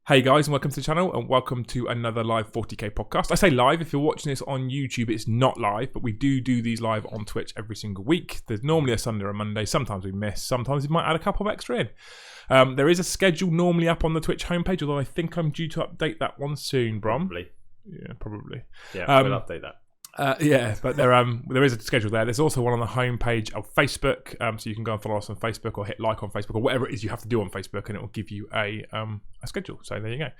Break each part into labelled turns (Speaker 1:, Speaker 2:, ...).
Speaker 1: Hey guys, and welcome to the channel, and welcome to another live 40k podcast. I say live, if you're watching this on YouTube, it's not live, but we do these live on Twitch every single week. There's normally a Sunday or a Monday, sometimes we miss, sometimes we might add a couple of extra in. There is a schedule normally up on the Twitch homepage, although I think I'm due to update that one soon, Brom.
Speaker 2: Probably.
Speaker 1: Yeah, probably.
Speaker 2: Yeah, we'll update that.
Speaker 1: But there is a schedule there. There's also one on the homepage of Facebook, so you can go and follow us on Facebook or hit like on Facebook or whatever it is you have to do on Facebook, and it will give you a schedule. So there you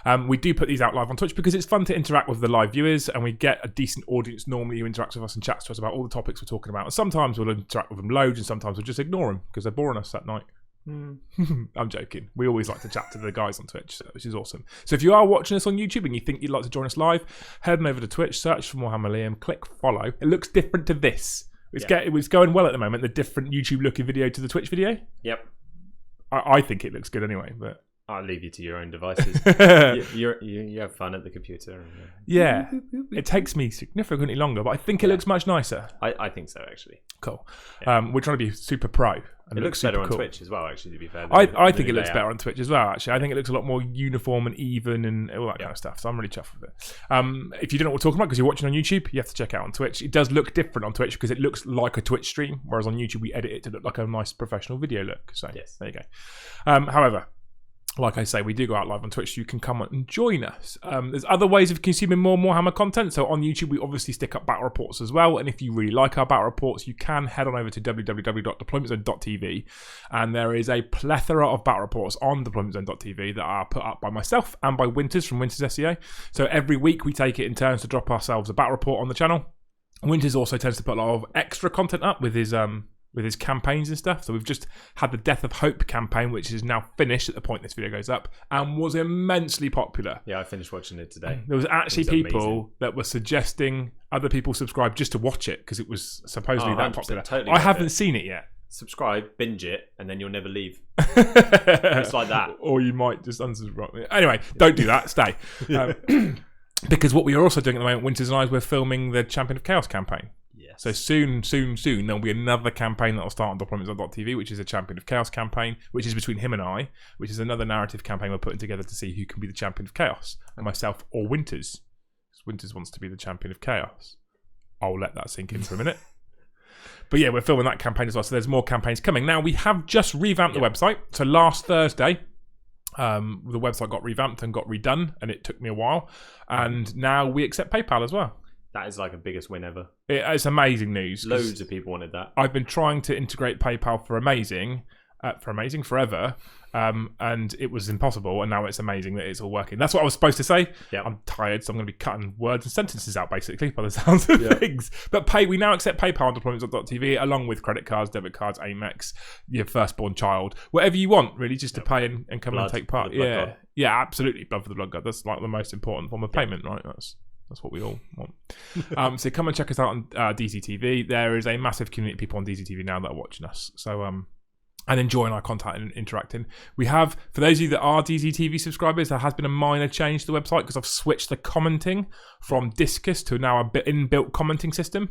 Speaker 1: go. We do put these out live on Twitch because it's fun to interact with the live viewers, and we get a decent audience normally who interacts with us and chats to us about all the topics we're talking about. And sometimes we'll interact with them loads, and sometimes we'll just ignore them because they're boring us that night. I'm joking. We always like to chat to the guys on Twitch, which is awesome. So if you are watching us on YouTube and you think you'd like to join us live, head on over to Twitch, search for Warhammer Liam, click follow. It looks different to this. It's going well at the moment, the different YouTube looking video to the Twitch video.
Speaker 2: Yep.
Speaker 1: I think it looks good anyway, but
Speaker 2: I'll leave you to your own devices. you have fun at the computer.
Speaker 1: Yeah. It takes me significantly longer, but I think it looks much nicer.
Speaker 2: I think so, actually.
Speaker 1: Cool. Yeah. We're trying to be super pro.
Speaker 2: And it looks better on Twitch as well, actually, to be fair.
Speaker 1: I think it looks better on Twitch as well, actually. I think it looks a lot more uniform and even and all that kind of stuff. So I'm really chuffed with it. If you don't know what we're talking about because you're watching on YouTube, you have to check it out on Twitch. It does look different on Twitch because it looks like a Twitch stream, whereas on YouTube we edit it to look like a nice professional video look. So yes. There you go. However, like I say, we do go out live on Twitch, so you can come and join us. There's other ways of consuming more Warhammer content. So on YouTube, we obviously stick up battle reports as well. And if you really like our battle reports, you can head on over to www.deploymentzone.tv. And there is a plethora of battle reports on deploymentzone.tv that are put up by myself and by Winters from Winters SEA. So every week we take it in turns to drop ourselves a battle report on the channel. Winters also tends to put a lot of extra content up with his campaigns and stuff. So we've just had the Death of Hope campaign, which is now finished at the point this video goes up, and was immensely popular.
Speaker 2: Yeah, I finished watching it today.
Speaker 1: There was actually people that were suggesting other people subscribe just to watch it because it was supposedly that popular.
Speaker 2: Totally
Speaker 1: I haven't seen it yet.
Speaker 2: Subscribe, binge it, and then you'll never leave. It's like that.
Speaker 1: Or you might just unsubscribe. Anyway, don't do that. Stay. Because what we are also doing at the moment, Winters and I, is we're filming the Champion of Chaos campaign.
Speaker 2: Yes.
Speaker 1: So soon, there'll be another campaign that will start on deploymentzone.tv, which is a Champion of Chaos campaign, which is between him and I, which is another narrative campaign we're putting together to see who can be the Champion of Chaos, and myself or Winters. Winters wants to be the Champion of Chaos. I'll let that sink in for a minute. But yeah, we're filming that campaign as well, so there's more campaigns coming. Now, we have just revamped the website. So last Thursday, the website got revamped and got redone, and it took me a while. And now we accept PayPal as well.
Speaker 2: That is like the biggest win ever.
Speaker 1: It's amazing news.
Speaker 2: Loads of people wanted that.
Speaker 1: I've been trying to integrate PayPal for forever, and it was impossible, and now it's amazing that it's all working. That's what I was supposed to say. Yep. I'm tired, so I'm going to be cutting words and sentences out, basically, by the sounds of things. But we now accept PayPal on deploymentzone.tv, along with credit cards, debit cards, Amex, your firstborn child, whatever you want, really, just to pay and come and take part. Yeah, absolutely. Blood for the blood god. That's like the most important form of payment, right? That's what we all want. So come and check us out on DZTV. There is a massive community of people on DZTV now that are watching us. So and enjoying our content and interacting. We have, for those of you that are DZTV subscribers, there has been a minor change to the website because I've switched the commenting from Discus to now a bit inbuilt commenting system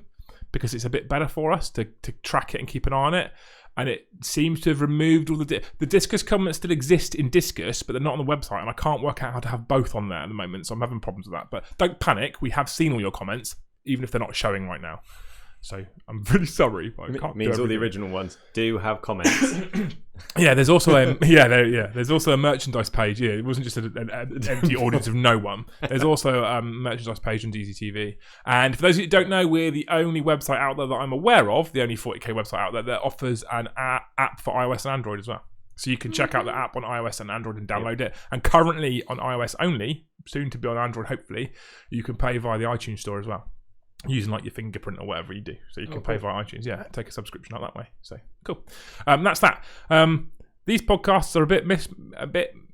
Speaker 1: because it's a bit better for us to track it and keep an eye on it. And it seems to have removed all the Discus comments still exist in Discus, but they're not on the website, and I can't work out how to have both on there at the moment, so I'm having problems with that. But don't panic, we have seen all your comments, even if they're not showing right now. So I'm really sorry, but I can't.
Speaker 2: Means all the original ones do have comments.
Speaker 1: Yeah, there's also there's also a merchandise page. Yeah, it wasn't just an empty audience of no one. There's also a merchandise page on DZTV. And for those of you who don't know, we're the only website out there that I'm aware of, the only 40k website out there that offers an app for iOS and Android as well. So you can check out the app on iOS and Android and download it. And currently on iOS only, soon to be on Android hopefully, you can pay via the iTunes store as well, using like your fingerprint or whatever you do. So you can pay via iTunes. Yeah, take a subscription out that way. So cool. That's that. These podcasts are a bit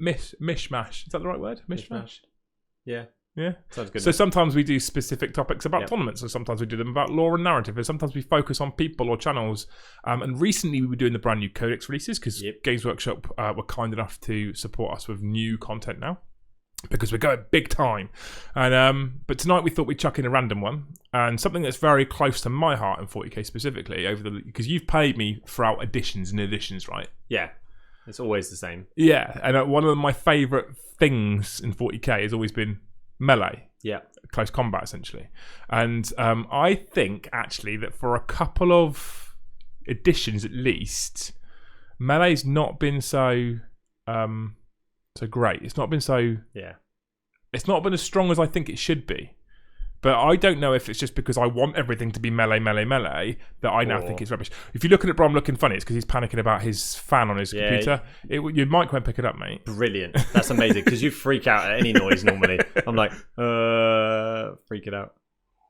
Speaker 1: mishmash. Is that the right word? Mishmash?
Speaker 2: Yeah.
Speaker 1: Yeah.
Speaker 2: Sounds good.
Speaker 1: So sometimes we do specific topics about tournaments, or sometimes we do them about lore and narrative, and sometimes we focus on people or channels. And recently we were doing the brand new codex releases because Games Workshop were kind enough to support us with new content now, because we're going big time. And but tonight we thought we'd chuck in a random one, and something that's very close to my heart in 40k specifically, because you've paid me throughout editions and editions, right?
Speaker 2: Yeah. It's always the same.
Speaker 1: Yeah, and one of my favourite things in 40k has always been melee.
Speaker 2: Yeah.
Speaker 1: Close combat, essentially. And I think, actually, that for a couple of editions at least, melee's not been so great. It's not been so...
Speaker 2: Yeah.
Speaker 1: It's not been as strong as I think it should be. But I don't know if it's just because I want everything to be melee that I now think it's rubbish. If you're looking at Brom looking funny, it's because he's panicking about his fan on his computer. Your mic won't pick it up, mate.
Speaker 2: Brilliant. That's amazing, because you freak out at any noise normally. I'm like, freak it out.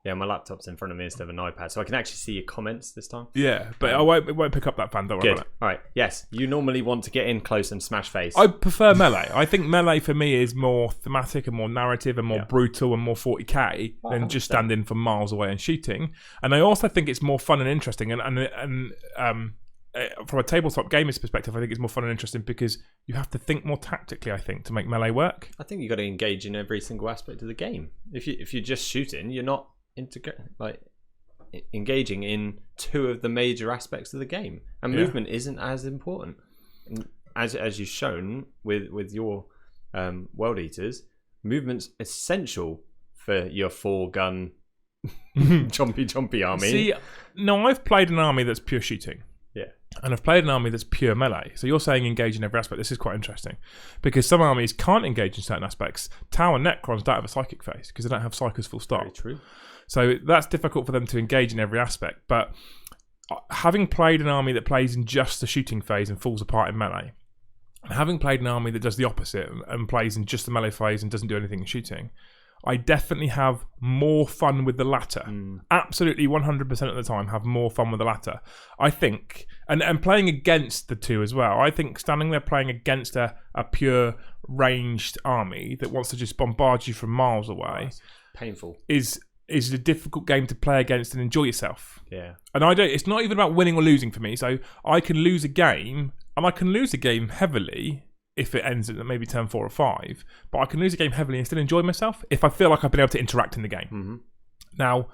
Speaker 2: Yeah, my laptop's in front of me instead of an iPad, so I can actually see your comments this time.
Speaker 1: Yeah, but it won't pick up that fan, don't worry about it.
Speaker 2: All right, yes. You normally want to get in close and smash face.
Speaker 1: I prefer melee. I think melee for me is more thematic and more narrative and more brutal and more 40k than just standing from miles away and shooting. And I also think it's more fun and interesting. And from a tabletop gamer's perspective, I think it's more fun and interesting because you have to think more tactically, I think, to make melee work.
Speaker 2: I think you've got to engage in every single aspect of the game. If you're just shooting, you're not engaging in two of the major aspects of the game, and movement isn't as important. As you've shown with your World Eaters, movement's essential for your 4-gun chompy army.
Speaker 1: See, no, I've played an army that's pure shooting.
Speaker 2: Yeah.
Speaker 1: And I've played an army that's pure melee. So you're saying engage in every aspect. This is quite interesting. Because some armies can't engage in certain aspects. Tau and Necrons don't have a psychic phase because they don't have psychers full stop.
Speaker 2: Very true.
Speaker 1: So that's difficult for them to engage in every aspect. But having played an army that plays in just the shooting phase and falls apart in melee, and having played an army that does the opposite and plays in just the melee phase and doesn't do anything in shooting, I definitely have more fun with the latter. Absolutely 100% of the time have more fun with the latter. I think, and playing against the two as well, I think standing there playing against a pure ranged army that wants to just bombard you from miles away
Speaker 2: painful
Speaker 1: is a difficult game to play against and enjoy yourself.
Speaker 2: Yeah.
Speaker 1: And it's not even about winning or losing for me. So I can lose a game, and I can lose a game heavily if it ends at maybe turn 4 or 5, but I can lose a game heavily and still enjoy myself if I feel like I've been able to interact in the game.
Speaker 2: Mm-hmm.
Speaker 1: Now,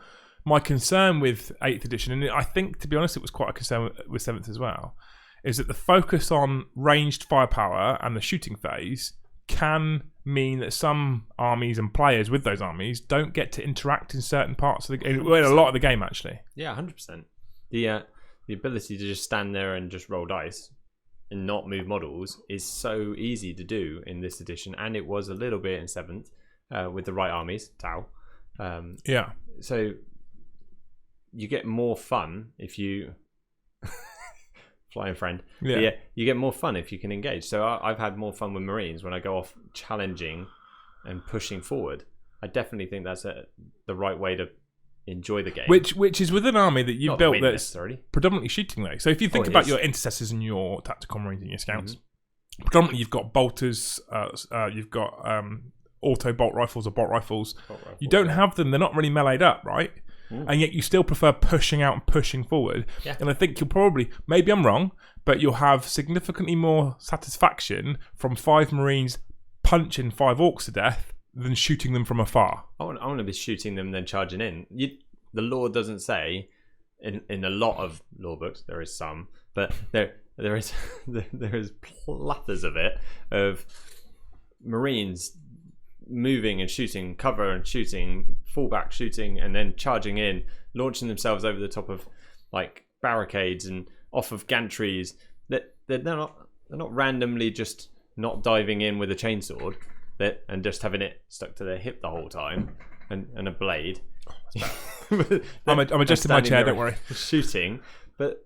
Speaker 1: my concern with 8th edition, and I think, to be honest, it was quite a concern with 7th as well, is that the focus on ranged firepower and the shooting phase can mean that some armies and players with those armies don't get to interact in certain parts of the game, well, a lot of the game, actually.
Speaker 2: Yeah, 100%. The ability to just stand there and just roll dice and not move models is so easy to do in this edition, and it was a little bit in 7th with the right armies, Tau. So you get more fun if you flying friend. Yeah, you get more fun if you can engage. So I've had more fun with Marines when I go off challenging and pushing forward. I definitely think that's the right way to enjoy the game.
Speaker 1: Which is with an army that you've built that's predominantly shooting though. So if you think about your intercessors and your tactical marines and your scouts, predominantly you've got bolters, you've got auto bolt rifles or bolt rifles. You don't have them, they're not really meleeed up, right? And yet you still prefer pushing out and pushing forward. Yeah. And I think you'll probably, maybe I'm wrong, but you'll have significantly more satisfaction from 5 marines punching 5 orcs to death than shooting them from afar. I
Speaker 2: want to be shooting them then charging in. The lore doesn't say in a lot of lore books. There is some, but there is platters of it of Marines moving and shooting, cover and shooting, fallback shooting, and then charging in, launching themselves over the top of like barricades and off of gantries. They're not randomly just not diving in with a chainsword. And just having it stuck to their hip the whole time, and a blade.
Speaker 1: I'm adjusting my chair. Don't worry.
Speaker 2: Shooting, but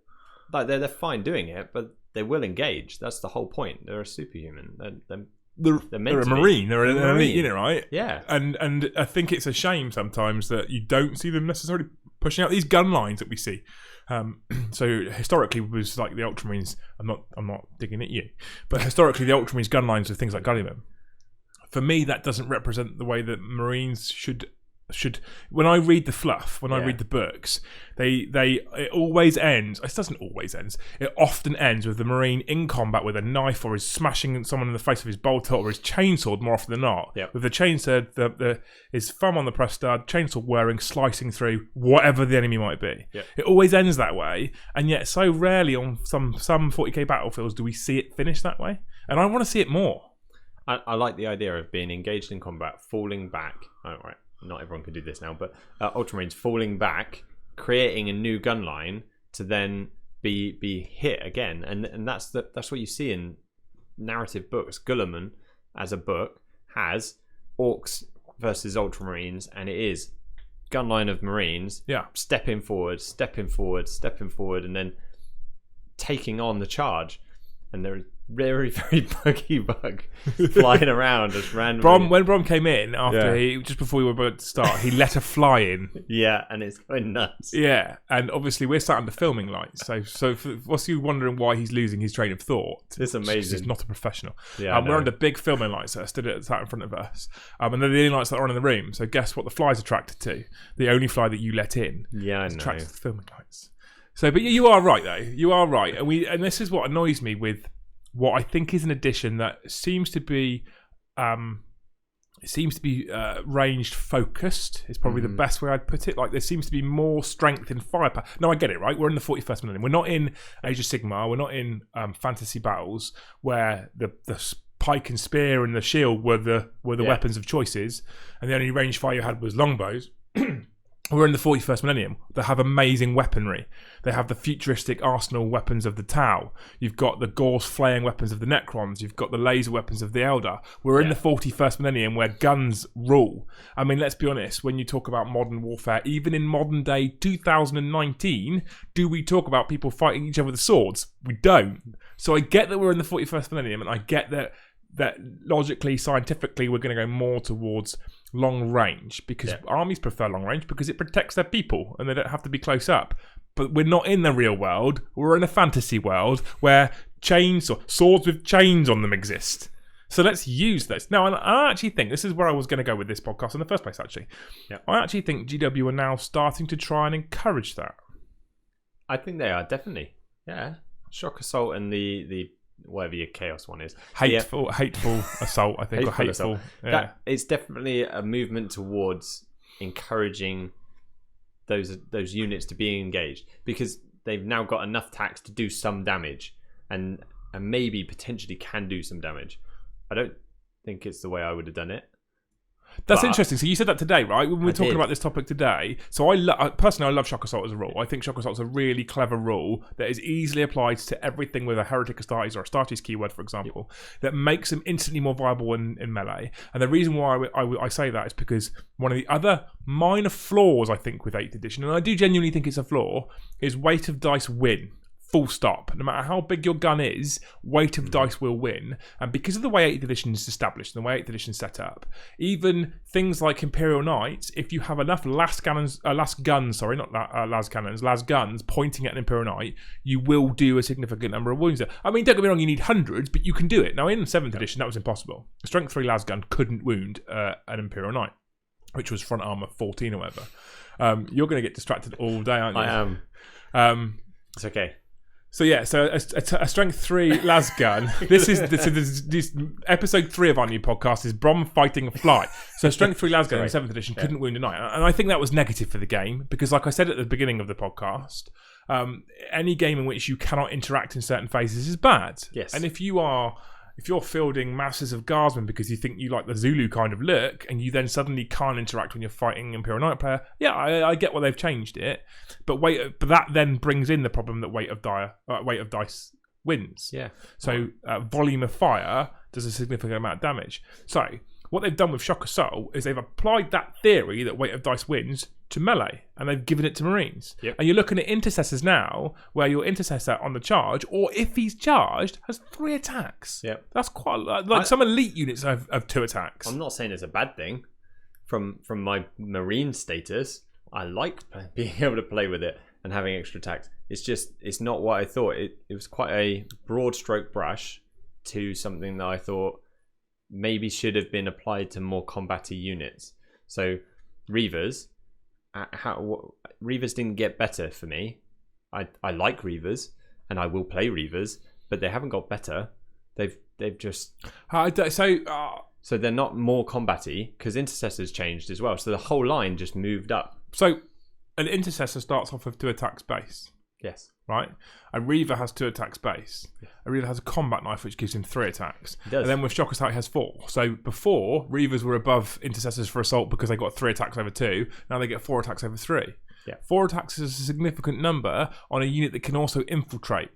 Speaker 2: like they're fine doing it, but they will engage. That's the whole point. They're a superhuman. They're
Speaker 1: a marine. They're an elite unit, right?
Speaker 2: Yeah.
Speaker 1: And I think it's a shame sometimes that you don't see them necessarily pushing out these gun lines that we see. So historically was like the Ultramarines. I'm not digging at you, but historically the Ultramarines gun lines were things like Gulliman. For me, that doesn't represent the way that Marines should when I read the fluff, when I read the books, it always ends. It doesn't always ends. It often ends with the Marine in combat with a knife, or is smashing someone in the face with his bolter or his chainsword more often than not.
Speaker 2: Yep.
Speaker 1: With the chainsword, his thumb on the press stud, chainsaw whirring, slicing through whatever the enemy might be.
Speaker 2: Yep.
Speaker 1: It always ends that way, and yet so rarely on some 40k battlefields do we see it finish that way. And I want to see it more.
Speaker 2: I like the idea of being engaged in combat, falling back. Oh, right. Not everyone can do this now, but Ultramarines falling back, creating a new gun line to then be hit again, and that's what you see in narrative books. Guilliman, as a book, has Orcs versus Ultramarines, and it is gun line of Marines, stepping forward, and then taking on the charge, and there is very, very buggy bug flying around as randomly.
Speaker 1: When Brom came in after just before we were about to start, he let a fly in.
Speaker 2: Yeah, and it's going nuts.
Speaker 1: Yeah, and obviously we're sat under filming lights, so what's you wondering why he's losing his train of thought?
Speaker 2: It's amazing.
Speaker 1: He's not a professional.
Speaker 2: Yeah,
Speaker 1: we're under big filming lights that are stood in front of us, and they're the only lights that are on in the room. So guess what the fly's attracted to? The only fly that you let in.
Speaker 2: Yeah, I know.
Speaker 1: Attracted to the filming lights. So, but you are right though. You are right, and this is what annoys me with what I think is an addition that seems to be ranged focused is probably the best way I'd put it. Like there seems to be more strength in firepower. No, I get it, right? We're in the 41st millennium. We're not in Age of Sigmar. We're not in fantasy battles where the pike and spear and the shield were the weapons of choices, and the only range fire you had was longbows. We're in the 41st millennium. They have amazing weaponry. They have the futuristic arsenal weapons of the Tau. You've got the Gorse flaying weapons of the Necrons. You've got the laser weapons of the Eldar. We're in the 41st millennium where guns rule. I mean, let's be honest. When you talk about modern warfare, even in modern day 2019, do we talk about people fighting each other with swords? We don't. So I get that we're in the 41st millennium, and I get that logically, scientifically, we're going to go more towards long range because armies prefer long range because it protects their people and they don't have to be close up. But we're not in the real world. We're in a fantasy world where chains or swords with chains on them exist. So let's use this. Now, I actually think this is where I was going to go with this podcast in the first place, actually. Yeah. I actually think GW are now starting to try and encourage that.
Speaker 2: I think they are, definitely. Yeah. Shock Assault and the whatever your chaos one is,
Speaker 1: hateful assault, I think, or hateful. Yeah.
Speaker 2: It's definitely a movement towards encouraging those units to be engaged because they've now got enough tax to do some damage and maybe potentially can do some damage. I don't think it's the way I would have done it.
Speaker 1: That's interesting. So you said that today, right? When we were talking about this topic today. So personally, I love Shock Assault as a rule. I think Shock Assault is a really clever rule that is easily applied to everything with a Heretic Astartes or Astartes keyword, for example, that makes them instantly more viable in melee. And the reason why I say that is because one of the other minor flaws, I think, with 8th edition, and I do genuinely think it's a flaw, is weight of dice win. Full stop. No matter how big your gun is, weight of dice will win. And because of the way 8th edition is established and the way 8th edition is set up, even things like Imperial Knights, if you have enough las guns pointing at an Imperial Knight, you will do a significant number of wounds. I mean, don't get me wrong, you need hundreds, but you can do it. Now, in 7th edition, that was impossible. A Strength 3 las gun couldn't wound an Imperial Knight, which was front armor 14 or whatever. You're going to get distracted all day, aren't you?
Speaker 2: I am. It's okay.
Speaker 1: So yeah, a Strength 3 las gun. This episode 3 of our new podcast is Brom fighting a fly. So Strength 3 las gun in 7th edition couldn't wound a knight, and I think that was negative for the game because, like I said at the beginning of the podcast, any game in which you cannot interact in certain phases is bad.
Speaker 2: Yes,
Speaker 1: and if you're fielding masses of guardsmen because you think you like the Zulu kind of look, and you then suddenly can't interact when you're fighting Imperial Knight player, I get why they've changed it, but that then brings in the problem that weight of dice wins.
Speaker 2: Yeah.
Speaker 1: So volume of fire does a significant amount of damage. So what they've done with Shock Assault is they've applied that theory that weight of dice wins to melee, and they've given it to Marines.
Speaker 2: Yep.
Speaker 1: And you're looking at Intercessors now, where your Intercessor on the charge, or if he's charged, has 3 attacks.
Speaker 2: Yep.
Speaker 1: That's quite like some elite units have 2 attacks.
Speaker 2: I'm not saying it's a bad thing. From my Marine status, I like being able to play with it and having extra attacks. It's not what I thought. It was quite a broad stroke brush to something that I thought maybe should have been applied to more combaty units. So Reavers, Reavers didn't get better for me. I like Reavers, and I will play Reavers, but they haven't got better. They've just so they're not more combat-y because Intercessors changed as well. So the whole line just moved up.
Speaker 1: So an Intercessor starts off with 2 attacks base.
Speaker 2: Yes.
Speaker 1: Right? A Reaver has 2 attacks base. A Reaver has a combat knife which gives him 3 attacks.
Speaker 2: It does.
Speaker 1: And then with Shock Assault he has 4. So before, Reavers were above Intercessors for assault because they got 3 attacks over 2. Now they get 4 attacks over 3.
Speaker 2: Yeah.
Speaker 1: 4 attacks is a significant number on a unit that can also infiltrate.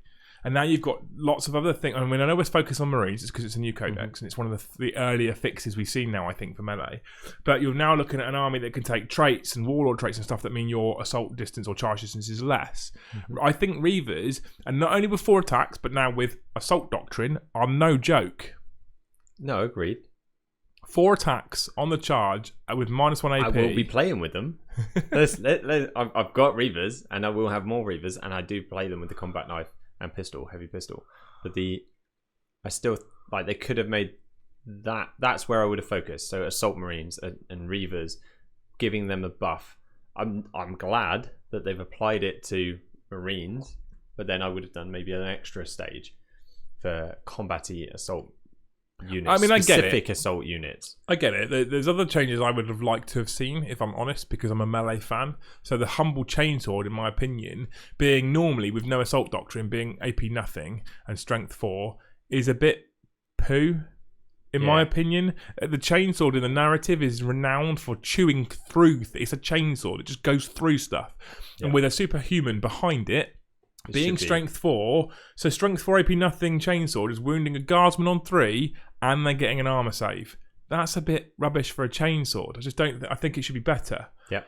Speaker 1: And now you've got lots of other things. I mean, I know we're focused on Marines. It's because it's a new codex, and it's one of the earlier fixes we've seen now, I think, for melee. But you're now looking at an army that can take traits and warlord traits and stuff that mean your assault distance or charge distance is less. I think Reavers, and not only with 4 attacks, but now with assault doctrine, are no joke.
Speaker 2: No, agreed.
Speaker 1: 4 attacks on the charge with -1 AP.
Speaker 2: I will be playing with them. I've got Reavers, and I will have more Reavers, and I do play them with the combat knife and pistol, heavy pistol. But I still like they could have made that. That's where I would have focused. So assault marines and Reavers, giving them a buff. I'm glad that they've applied it to marines, but then I would have done maybe an extra stage for combat-y assault units.
Speaker 1: I mean, I get it.
Speaker 2: Specific assault units.
Speaker 1: I get it. There's other changes I would have liked to have seen, if I'm honest, because I'm a melee fan. So the humble chainsword, in my opinion, being normally with no assault doctrine, being AP nothing and strength 4, is a bit poo, in my opinion. The chainsword in the narrative is renowned for chewing through. It's a chainsword. It just goes through stuff. Yeah. And with a superhuman behind it, being strength 4, so strength 4 AP nothing chainsword is wounding a guardsman on 3 and they're getting an armor save. That's a bit rubbish for a chainsword. I just don't. I think it should be better.
Speaker 2: Yeah.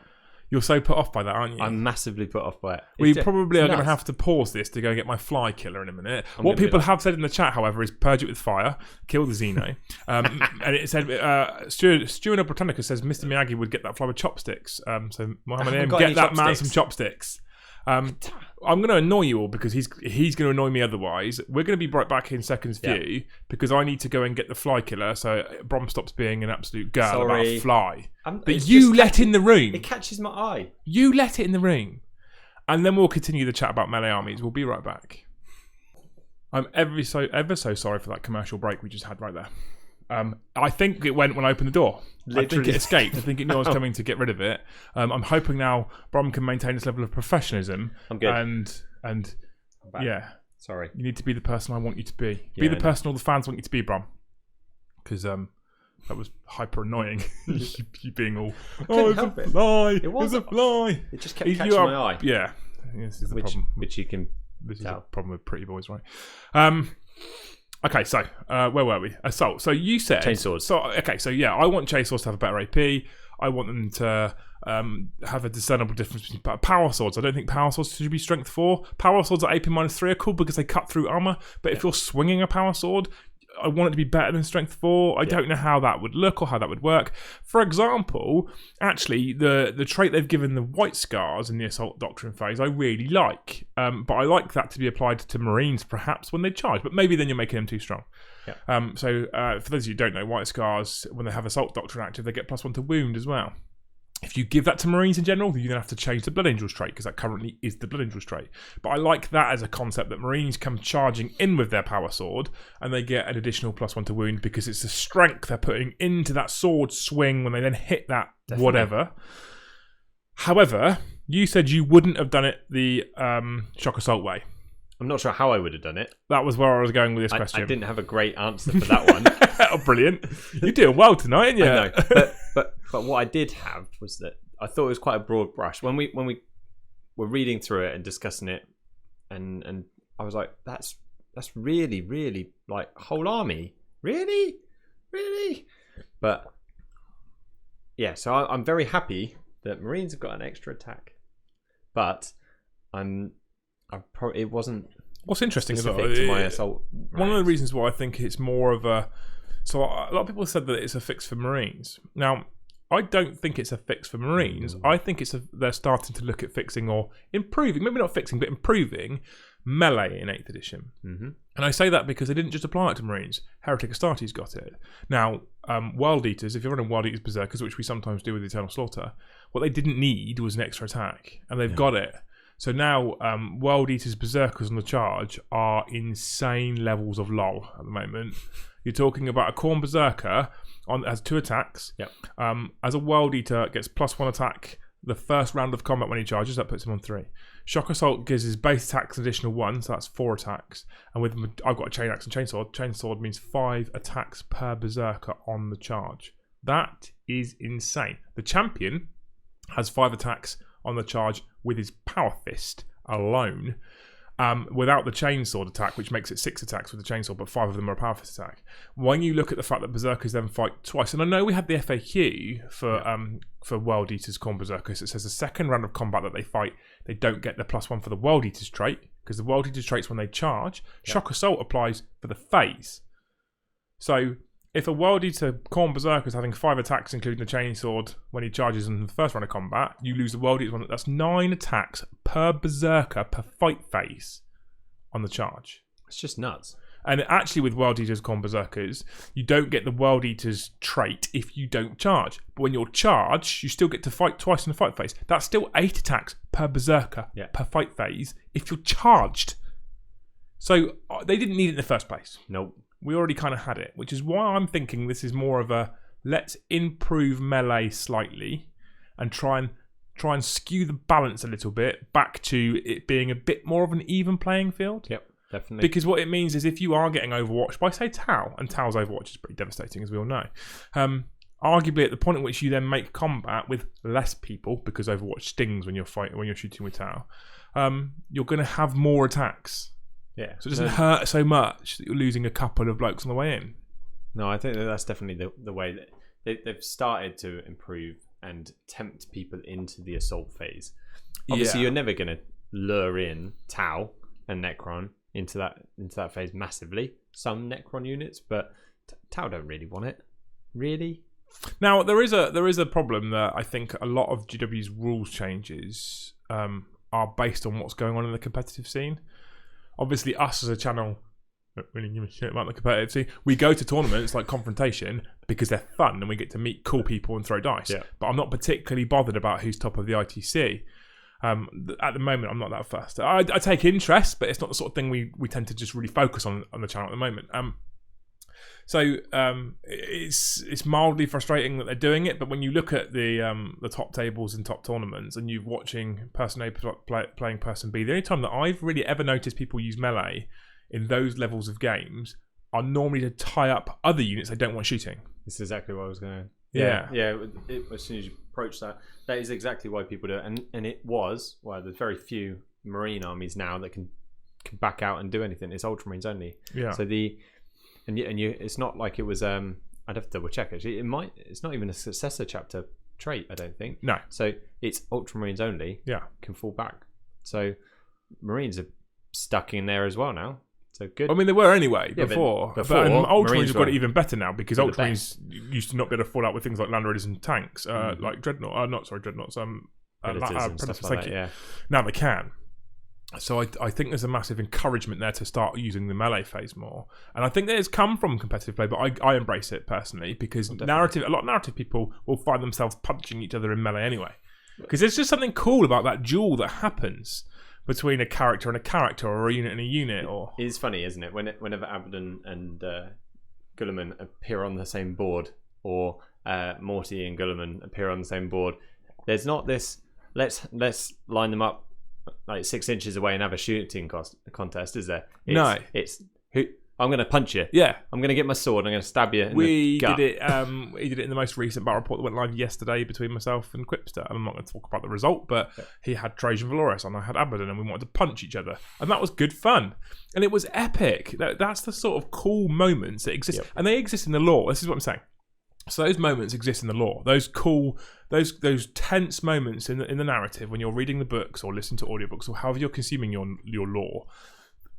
Speaker 1: You're so put off by that, aren't you?
Speaker 2: I'm massively put off by it.
Speaker 1: We probably are going to have to pause this to go get my fly killer in a minute. What people have said in the chat, however, is purge it with fire, kill the Xeno. And it said, Stuart of Britannica says Mr. Miyagi would get that fly with chopsticks. So Mohammed, get that man some chopsticks. I'm going to annoy you all because he's going to annoy me otherwise. We're going to be right back in seconds view because I need to go and get the fly killer so Brom stops being an absolute girl about a fly. That you let in the room.
Speaker 2: It catches my eye.
Speaker 1: You let it in the room. And then we'll continue the chat about melee armies. We'll be right back. I'm ever so sorry for that commercial break we just had right there. I think it went when I opened the door. Literally. I think it escaped. I think it knew I was coming to get rid of it. I'm hoping now Brom can maintain this level of professionalism.
Speaker 2: I'm good.
Speaker 1: And yeah.
Speaker 2: Sorry.
Speaker 1: You need to be the person I want you to be. Be the person all the fans want you to be, Brom. Because that was hyper annoying. you being all, it's a fly. It was a fly.
Speaker 2: It just kept catching my eye.
Speaker 1: Yeah. This is the problem.
Speaker 2: Which you can
Speaker 1: This is the problem with pretty boys, right? Okay, so where were we? Assault. So you said
Speaker 2: chainswords.
Speaker 1: So yeah, I want chainswords to have a better AP. I want them to have a discernible difference between power swords. I don't think power swords should be strength 4. Power swords at AP -3 are cool because they cut through armor. But if you're swinging a power sword, I want it to be better than strength 4. I don't know how that would look or how that would work. For example, actually, the trait they've given the White Scars in the Assault Doctrine phase, I really like. But I like that to be applied to Marines, perhaps, when they charge. But maybe then you're making them too strong. Yeah. So for those of you who don't know, White Scars, when they have Assault Doctrine active, they get +1 to wound as well. If you give that to Marines in general, you're going to have to change the Blood Angels trait because that currently is the Blood Angels trait. But I like that as a concept that Marines come charging in with their power sword and they get an additional +1 to wound because it's the strength they're putting into that sword swing when they then hit that whatever. However, you said you wouldn't have done it the Shock Assault way.
Speaker 2: I'm not sure how I would have done it.
Speaker 1: That was where I was going with this question.
Speaker 2: I didn't have a great answer for that one.
Speaker 1: Oh, brilliant. You're doing well tonight, aren't you?
Speaker 2: I know. But what I did have was that I thought it was quite a broad brush. When we were reading through it and discussing it, and I was like, that's really, really like whole army. Really? But yeah, so I'm very happy that Marines have got an extra attack. But it wasn't.
Speaker 1: What's interesting as well,
Speaker 2: to my assault.
Speaker 1: One of the reasons why I think it's more of a. So a lot of people have said that it's a fix for Marines. Now, I don't think it's a fix for Marines. I think they're starting to look at fixing or improving, maybe not fixing, but improving melee in 8th edition.
Speaker 2: Mm-hmm.
Speaker 1: And I say that because they didn't just apply it to Marines. Heretic Astartes got it. Now, Wild Eaters, if you're running Wild Eaters Berserkers, which we sometimes do with Eternal Slaughter, what they didn't need was an extra attack, and they've got it. So now, Wild Eaters Berserkers on the charge are insane levels of LOL at the moment. You're talking about a Khorne Berserker has 2 attacks.
Speaker 2: Yep.
Speaker 1: As a Wild Eater, gets +1 attack the first round of combat when he charges. That puts him on 3. Shock Assault gives his base attacks an additional 1, so that's 4 attacks. And with I've got a Chain Axe and Chainsword. Chainsword means 5 attacks per Berserker on the charge. That is insane. The champion has 5 attacks on the charge with his Power Fist alone, without the Chainsword attack, which makes it 6 attacks with the Chainsword, but 5 of them are a Power Fist attack. When you look at the fact that Berserkers then fight twice, and I know we had the FAQ for World Eaters Khorne Berserkers, it says the second round of combat that they fight, they don't get the +1 for the World Eaters trait, because the World Eaters traits when they charge, Shock Assault applies for the phase. So if a World Eater Khorne Berserker is having 5 attacks, including the Chainsword, when he charges in the first round of combat, you lose the World Eater one. That's 9 attacks per Berserker per fight phase on the charge.
Speaker 2: It's just nuts.
Speaker 1: And actually, with World Eaters Khorne Berserkers, you don't get the World Eaters trait if you don't charge. But when you're charged, you still get to fight twice in the fight phase. That's still 8 attacks per Berserker per fight phase if you're charged. So they didn't need it in the first place.
Speaker 2: Nope.
Speaker 1: We already kind of had it, which is why I'm thinking this is more of a let's improve melee slightly and try and skew the balance a little bit back to it being a bit more of an even playing field.
Speaker 2: Yep, definitely.
Speaker 1: Because what it means is if you are getting overwatched by, say, Tau, and Tau's overwatch is pretty devastating, as we all know, arguably at the point at which you then make combat with less people, because Overwatch stings when you're shooting with Tau, you're going to have more attacks.
Speaker 2: Yeah.
Speaker 1: So it doesn't hurt so much that you're losing a couple of blokes on the way in.
Speaker 2: No, I think that's definitely the way that they've started to improve and tempt people into the assault phase. Obviously, you're never going to lure in Tau and Necron into that phase massively. Some Necron units, but Tau don't really want it. Really?
Speaker 1: Now, there is a problem that I think a lot of GW's rules changes are based on what's going on in the competitive scene. Obviously, us as a channel don't really give a shit about the competitive scene. We go to tournaments like Confrontation because they're fun and we get to meet cool people and throw dice. Yeah. But I'm not particularly bothered about who's top of the ITC. At the moment, I'm not that fussed. I take interest, but it's not the sort of thing we tend to just really focus on the channel at the moment. So it's mildly frustrating that they're doing it, but when you look at the top tables and top tournaments and you're watching person A playing person B, the only time that I've really ever noticed people use melee in those levels of games are normally to tie up other units they don't want shooting.
Speaker 2: This is exactly what I was going to...
Speaker 1: Yeah.
Speaker 2: As soon as you approach that is exactly why people do it. And it was, there's very few Marine armies now that can back out and do anything. It's Ultramarines only. Yeah. So it's not like it was. I'd have to double check actually. It's not even a successor chapter trait. I don't think.
Speaker 1: No.
Speaker 2: So it's Ultramarines only.
Speaker 1: Yeah.
Speaker 2: Can fall back. So Marines are stuck in there as well now. So good.
Speaker 1: I mean, they were anyway before. But Ultramarines have got it even better now because Ultramarines used to not be able to fall out with things like Land Raiders and tanks, like Dreadnoughts. Predators, like that, yeah. Now they can. So I think there's a massive encouragement there to start using the melee phase more, and I think that has come from competitive play. But I embrace it personally because a lot of narrative people will find themselves punching each other in melee anyway, because there's just something cool about that duel that happens between a character and a character, or a unit and a unit. Or
Speaker 2: it's funny, isn't it? Whenever Abaddon and Guilliman appear on the same board, or Morty and Guilliman appear on the same board, there's not this. Let's line them up like 6 inches away and have a shooting contest, is there? It's who I'm going to punch you.
Speaker 1: Yeah,
Speaker 2: I'm going to get my sword. I'm going to stab you in the gut.
Speaker 1: We did it in the most recent battle report that went live yesterday between myself and Quipster. I'm not going to talk about the result, but he had Trajan Valoris and I had Abaddon, and we wanted to punch each other, and that was good fun, and it was epic. That's the sort of cool moments that exist, and they exist in the lore. This is what I'm saying. So those moments exist in the lore. Those cool, those tense moments in the narrative when you're reading the books or listening to audiobooks or however you're consuming your lore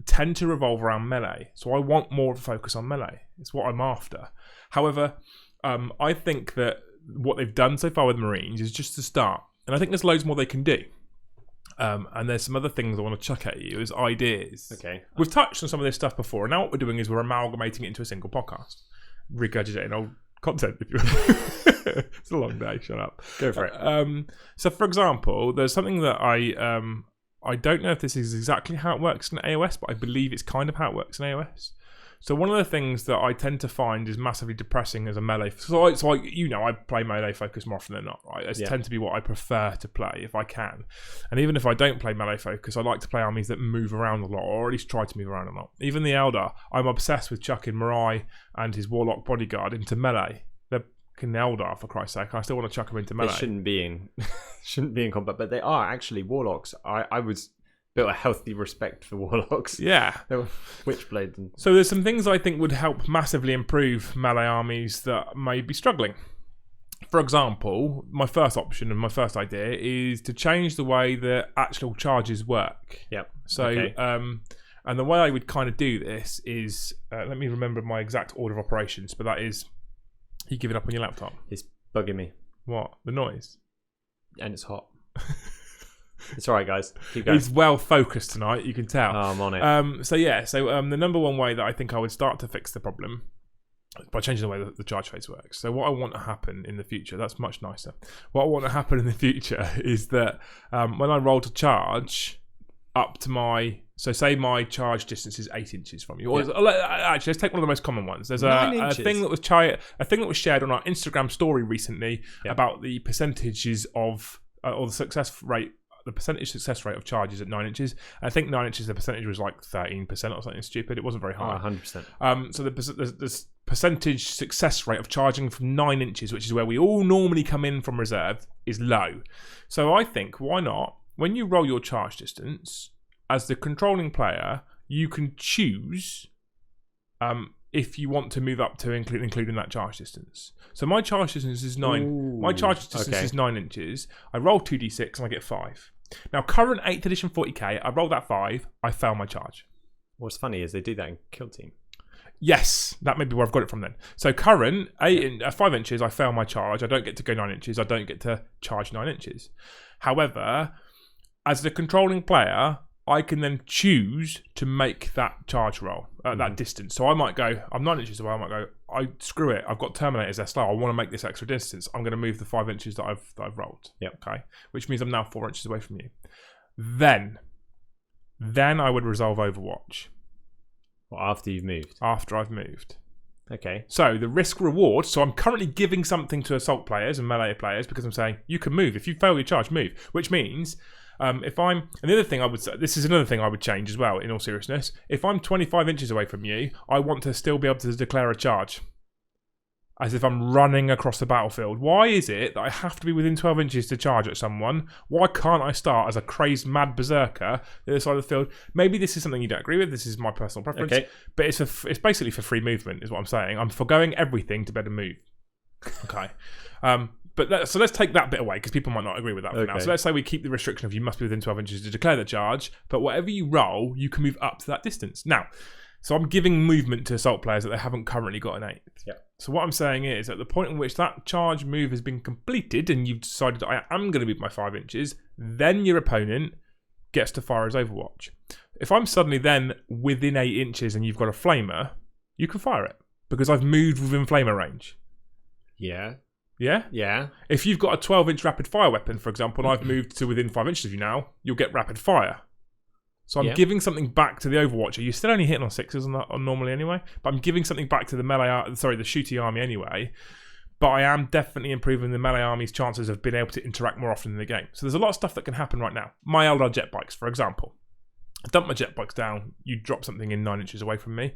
Speaker 1: tend to revolve around melee. So I want more of a focus on melee. It's what I'm after. However, I think that what they've done so far with Marines is just the start, and I think there's loads more they can do. And there's some other things I want to chuck at you as ideas.
Speaker 2: Okay.
Speaker 1: We've touched on some of this stuff before, and now what we're doing is we're amalgamating it into a single podcast, regurgitating old content. If you it's a long day. Shut up.
Speaker 2: Go for it.
Speaker 1: So, for example, there's something that I don't know if this is exactly how it works in AOS, but I believe it's kind of how it works in AOS. So one of the things that I tend to find is massively depressing as a melee. So I play melee focus more often than not, right? It's tend to be what I prefer to play if I can. And even if I don't play melee focus, I like to play armies that move around a lot, or at least try to move around a lot. Even the Eldar, I'm obsessed with chucking Mirai and his Warlock bodyguard into melee. They're fucking Eldar, for Christ's sake. I still want to chuck them into melee.
Speaker 2: They shouldn't be in combat, but they are actually Warlocks. I was built a healthy respect for Warlocks.
Speaker 1: Yeah.
Speaker 2: They were Witchblades.
Speaker 1: So there's some things I think would help massively improve melee armies that may be struggling. For example, my first option and my first idea is to change the way that actual charges work.
Speaker 2: Yep.
Speaker 1: So, and the way I would kind of do this is, let me remember my exact order of operations, but that is, you give it up on your laptop.
Speaker 2: It's bugging me.
Speaker 1: What? The noise?
Speaker 2: And it's hot. It's all right, guys. Keep going.
Speaker 1: He's well focused tonight, you can tell.
Speaker 2: Oh, I'm on it.
Speaker 1: So the number one way that I think I would start to fix the problem by changing the way that the charge phase works. So what I want to happen in the future, that's much nicer. What I want to happen in the future is that when I roll to charge up to say my charge distance is 8 inches from you. Or actually, let's take one of the most common ones. There's a thing that was shared on our Instagram story recently about the percentages of or the percentage success rate of charges at 9 inches. I think 9 inches, the percentage was like 13% or something stupid. It wasn't very high.
Speaker 2: 100%.
Speaker 1: So the percentage success rate of charging from 9 inches, which is where we all normally come in from reserve, is low. So I think, why not, when you roll your charge distance, as the controlling player, you can choose if you want to move up to including that charge distance. So my charge distance is 9.
Speaker 2: Ooh,
Speaker 1: my charge distance is 9 inches. I roll 2d6 and I get 5. Now, current 8th edition 40k, I rolled that 5. I fail my charge.
Speaker 2: What's funny is they do that in Kill Team.
Speaker 1: Yes, that may be where I've got it from then. So current 5 inches, I fail my charge. I don't get to go 9 inches. I don't get to charge 9 inches. However, as the controlling player, I can then choose to make that charge roll at that distance. So I might go, I'm 9 inches away. I might go, screw it. I've got Terminators. They're slow. I want to make this extra distance. I'm going to move the 5 inches that I've rolled.
Speaker 2: Yep.
Speaker 1: Okay. Which means I'm now 4 inches away from you. Then I would resolve Overwatch.
Speaker 2: Well, after you've moved.
Speaker 1: After I've moved.
Speaker 2: Okay. So
Speaker 1: the risk reward. So I'm currently giving something to assault players and melee players because I'm saying you can move. If you fail your charge, move. Which means and the other thing I would say, this is another thing I would change as well, in all seriousness. If I'm 25 inches away from you, I want to still be able to declare a charge. As if I'm running across the battlefield. Why is it that I have to be within 12 inches to charge at someone? Why can't I start as a crazed mad berserker the other side of the field? Maybe this is something you don't agree with. This is my personal preference. Okay. But it's basically for free movement, is what I'm saying. I'm forgoing everything to better move. Okay. So let's take that bit away because people might not agree with that for now. So let's say we keep the restriction of you must be within 12 inches to declare the charge, but whatever you roll, you can move up to that distance. Now, so I'm giving movement to assault players that they haven't currently got an 8th.
Speaker 2: Yeah.
Speaker 1: So what I'm saying is, at the point in which that charge move has been completed and you've decided I am going to move my 5 inches, then your opponent gets to fire his Overwatch. If I'm suddenly then within 8 inches and you've got a flamer, you can fire it because I've moved within flamer range.
Speaker 2: Yeah.
Speaker 1: Yeah?
Speaker 2: Yeah.
Speaker 1: If you've got a 12-inch rapid fire weapon, for example, and I've moved to within 5 inches of you now, you'll get rapid fire. So I'm giving something back to the Overwatcher. You're still only hitting on 6s on normally anyway, but I'm giving something back to the the shooty army anyway. But I am definitely improving the melee army's chances of being able to interact more often in the game. So there's a lot of stuff that can happen right now. My Eldar jet bikes, for example. I dump my jet bikes down, you drop something in 9 inches away from me.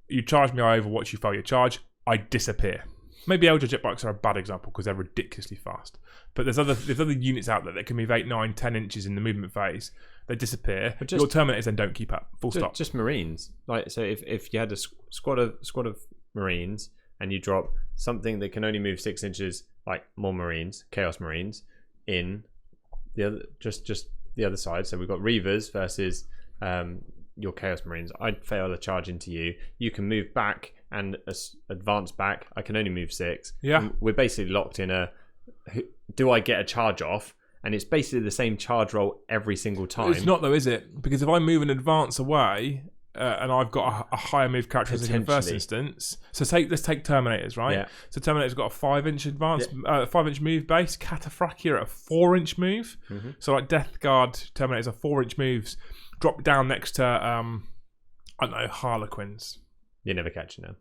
Speaker 1: You charge me, I Overwatch, you fail your charge, I disappear. Maybe Eldar jet bikes are a bad example because they're ridiculously fast. But there's other units out there that can move 8, 9, 10 inches in the movement phase. They disappear. But your Terminators then don't keep up. Full stop.
Speaker 2: Just Marines. Like, so if you had a squad of Marines and you drop something that can only move 6 inches, like more Marines, Chaos Marines, in the other just the other side. So we've got Reavers versus your Chaos Marines. I'd fail a charge into you. You can move back and advance back. I can only move 6.
Speaker 1: Yeah.
Speaker 2: We're basically locked in a. Do I get a charge off? and it's basically the same charge roll every single time.
Speaker 1: It's not though, is it? Because if I move an advance away and I've got a higher move characteristic in the first instance, so let's take Terminators, right?
Speaker 2: Yeah.
Speaker 1: So Terminator's got a 5-inch advance, 5-inch move base. Cataphractia at a 4-inch move.
Speaker 2: Mm-hmm.
Speaker 1: So like Death Guard Terminators are 4-inch moves. Drop down next to I don't know, Harlequins.
Speaker 2: You're never catching them.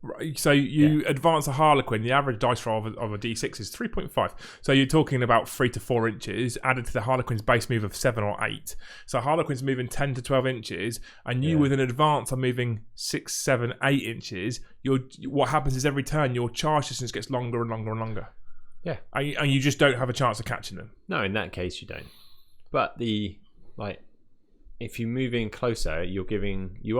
Speaker 1: Right, so you advance a Harlequin, the average dice roll of a D6 is 3.5. So you're talking about 3 to 4 inches added to the Harlequin's base move of 7 or 8. So Harlequin's moving 10 to 12 inches, and you with an advance are moving 6, 7, 8 inches. What happens is every turn your charge distance gets longer and longer and longer.
Speaker 2: Yeah.
Speaker 1: And you just don't have a chance of catching them.
Speaker 2: No, in that case you don't. But if you move in closer, you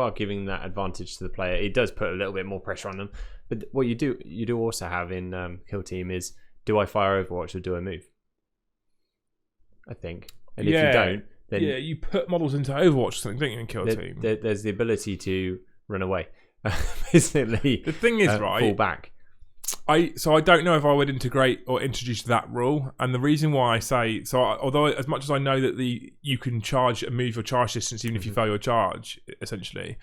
Speaker 2: are giving that advantage to the player. It does put a little bit more pressure on them. But what you do also have in Kill Team is, do I fire Overwatch or do I move? I think. And if you don't, then
Speaker 1: you put models into Overwatch or something, don't you, in Kill Team?
Speaker 2: There's the ability to run away. Basically,
Speaker 1: the thing is, right,
Speaker 2: fall back.
Speaker 1: I don't know if I would integrate or introduce that rule, and the reason why I say although as much as I know that you can charge and move your charge distance even if you fail your charge, essentially,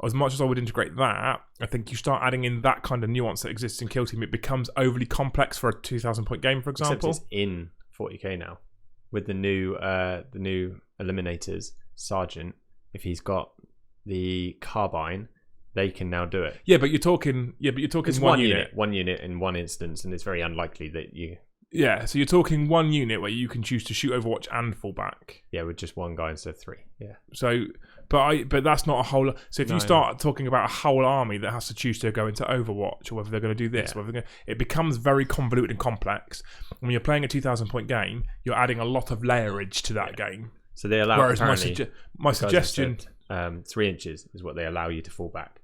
Speaker 1: as much as I would integrate that, I think you start adding in that kind of nuance that exists in Kill Team, it becomes overly complex for a 2,000 point game, for example.
Speaker 2: Except it's in 40k now with the new eliminators sergeant. If he's got the carbine, they can now do it.
Speaker 1: Yeah, but you're talking
Speaker 2: it's
Speaker 1: one unit
Speaker 2: in one instance, and it's very unlikely that you.
Speaker 1: Yeah, so you're talking one unit where you can choose to shoot Overwatch and fall back.
Speaker 2: Yeah, with just one guy instead of 3. Yeah.
Speaker 1: So, but that's not a whole. So if you start talking about a whole army that has to choose to go into Overwatch or whether they're going to do this, it becomes very convoluted and complex. When you're playing a 2,000 point game, you're adding a lot of layerage to that game.
Speaker 2: So they allow.
Speaker 1: Whereas my suggestion,
Speaker 2: 3 inches is what they allow you to fall back.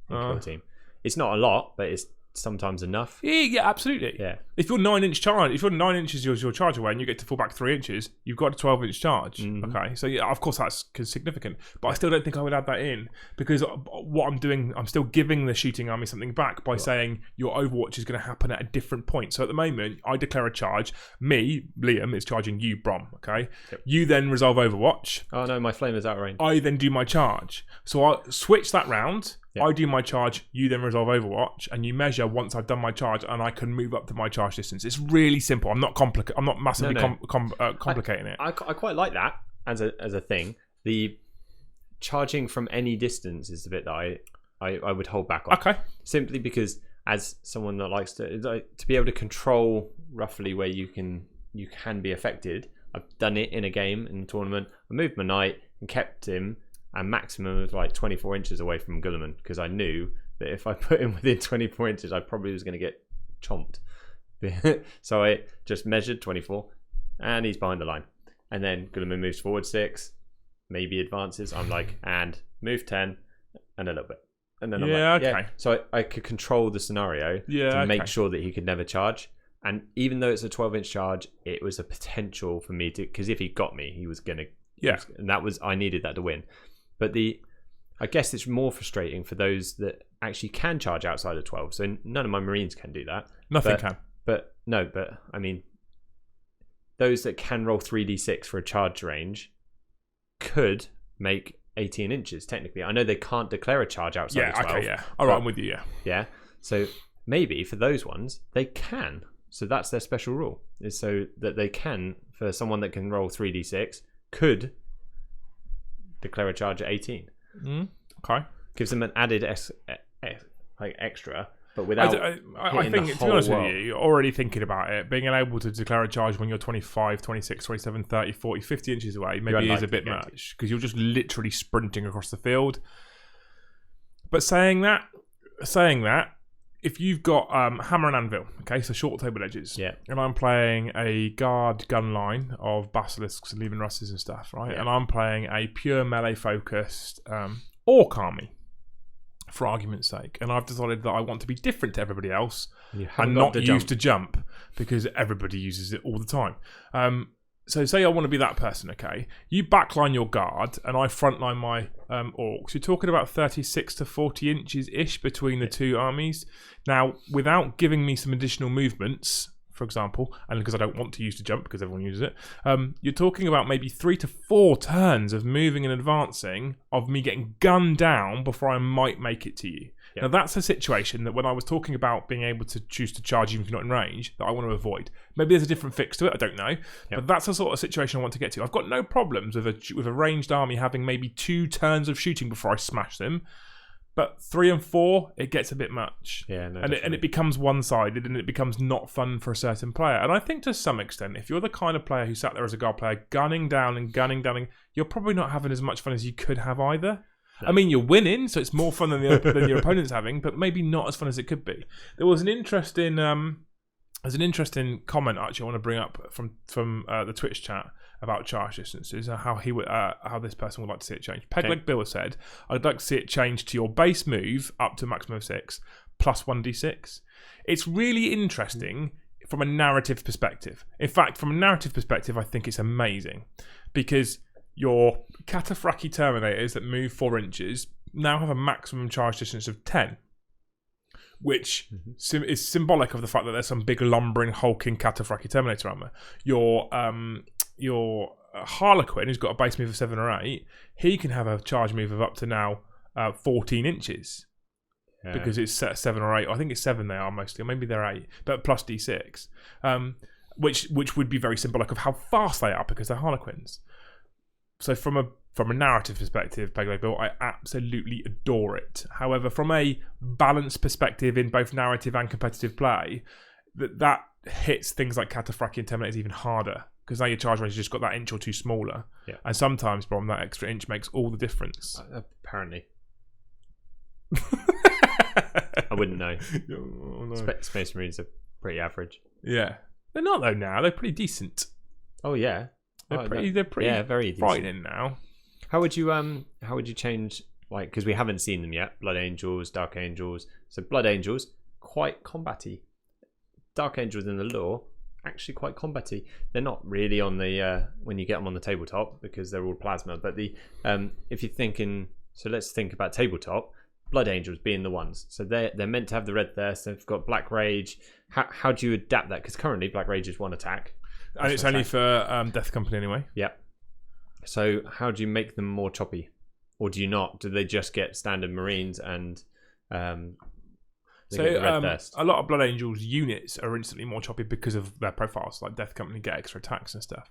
Speaker 2: Kill Team. It's not a lot, but it's sometimes enough.
Speaker 1: Yeah, absolutely.
Speaker 2: Yeah.
Speaker 1: If you're 9 inches your charge away and you get to fall back 3 inches, you've got a 12-inch charge.
Speaker 2: Mm-hmm.
Speaker 1: Okay, so yeah, of course that's significant, but I still don't think I would add that in because what I'm doing, I'm still giving the shooting army something back by saying your Overwatch is going to happen at a different point. So at the moment, I declare a charge. Me, Liam, is charging you, Brom. Okay, you then resolve Overwatch.
Speaker 2: Oh no, my flame is out of range.
Speaker 1: I then do my charge. So I switch that round. Yep. I do my charge, you then resolve Overwatch, and you measure once I've done my charge, and I can move up to my charge distance. It's really simple. I'm not I'm not massively complicating it.
Speaker 2: I quite like that as a thing. The charging from any distance is the bit that I would hold back on.
Speaker 1: Okay.
Speaker 2: Simply because as someone that likes to be able to control roughly where you can be affected. I've done it in a game in a tournament. I moved my knight and kept him a maximum of like 24 inches away from Guilliman because I knew that if I put him within 24 inches, I probably was going to get chomped. So I just measured 24 and he's behind the line. And then Guilliman moves forward 6, maybe advances. I'm like, and move 10 and a little bit. And then I'm like,
Speaker 1: okay.
Speaker 2: So I could control the scenario to make sure that he could never charge. And even though it's a 12-inch charge, it was a potential for me to, because if he got me, he was going to, and I needed that to win. But I guess it's more frustrating for those that actually can charge outside of 12. So none of my Marines can do that.
Speaker 1: Nothing can.
Speaker 2: But I mean, those that can roll 3d6 for a charge range could make 18 inches, technically. I know they can't declare a charge outside of 12.
Speaker 1: Okay, yeah. All right, I'm with you, yeah.
Speaker 2: Yeah. So maybe for those ones, they can. So that's their special rule, is so that they can, for someone that can roll 3d6, could declare a charge at 18.
Speaker 1: Okay.
Speaker 2: Gives them an added extra, but without
Speaker 1: I think, to be honest with you, you're already thinking about it. Being able to declare a charge when you're 25, 26, 27, 30, 40, 50 inches away maybe is a bit much because you're just literally sprinting across the field. But saying that, if you've got hammer and anvil, okay, so short table edges, and I'm playing a guard gun line of basilisks and leaving russes and stuff, right, and I'm playing a pure melee focused orc army, for argument's sake, and I've decided that I want to be different to everybody else and not use to jump because everybody uses it all the time. So say I want to be that person, okay? You backline your guard and I frontline my orcs. You're talking about 36 to 40 inches-ish between the two armies. Now, without giving me some additional movements for example, and because I don't want to use the jump because everyone uses it, you're talking about maybe 3 to 4 turns of moving and advancing, of me getting gunned down before I might make it to you. Now, that's a situation that when I was talking about being able to choose to charge even if you're not in range, that I want to avoid. Maybe there's a different fix to it, I don't know. But that's the sort of situation I want to get to. I've got no problems with a ranged army having maybe 2 turns of shooting before I smash them. But 3 and 4, it gets a bit much. And it becomes one-sided, and it becomes not fun for a certain player. And I think to some extent, if you're the kind of player who sat there as a guard player, gunning down, you're probably not having as much fun as you could have either. No. I mean, you're winning, so it's more fun than your opponent's having, but maybe not as fun as it could be. There was an interesting comment actually I want to bring up from the Twitch chat about charge distances, how this person would like to see it changed. Pegleg Bill said, "I'd like to see it changed to your base move up to maximum of 6 plus 1d6." It's really interesting from a narrative perspective. In fact, from a narrative perspective, I think it's amazing because your Cataphractii Terminators that move 4 inches now have a maximum charge distance of 10, which is symbolic of the fact that there's some big lumbering, hulking Cataphractii Terminator armor. Your Harlequin, who's got a base move of 7 or 8, he can have a charge move of up to now 14 inches. Because it's 7 or 8. I think it's 7 they are mostly, or maybe they're 8, but plus d6. Which would be very symbolic of how fast they are because they're Harlequins. So from a narrative perspective, Pegleg Bill, I absolutely adore it. However, from a balanced perspective in both narrative and competitive play, that hits things like Cataphractii and Terminators even harder. Because now your charge range has just got that inch or 2 smaller. Yeah. And sometimes, Brom, that extra inch makes all the difference.
Speaker 2: Apparently. I wouldn't know. Oh, no. Space Marines are pretty average.
Speaker 1: Yeah. They're not though now. They're pretty decent.
Speaker 2: Oh yeah.
Speaker 1: They're pretty
Speaker 2: very
Speaker 1: frightening now.
Speaker 2: How would you change, like, because we haven't seen them yet, Blood Angels, Dark Angels. So Blood Angels, quite combat-y. Dark Angels in the lore, actually quite combat-y. They're not really on the when you get them on the tabletop because they're all plasma, but if you're thinking, so let's think about tabletop, Blood Angels being the ones. So they're meant to have the red thirst. They've got Black Rage. How do you adapt that? Because currently Black Rage is 1 attack.
Speaker 1: And it's only for Death Company anyway.
Speaker 2: Yep. So how do you make them more choppy? Or do you not? Do they just get standard Marines and get the red thirst? A
Speaker 1: lot of Blood Angels units are instantly more choppy because of their profiles. Like Death Company get extra attacks and stuff.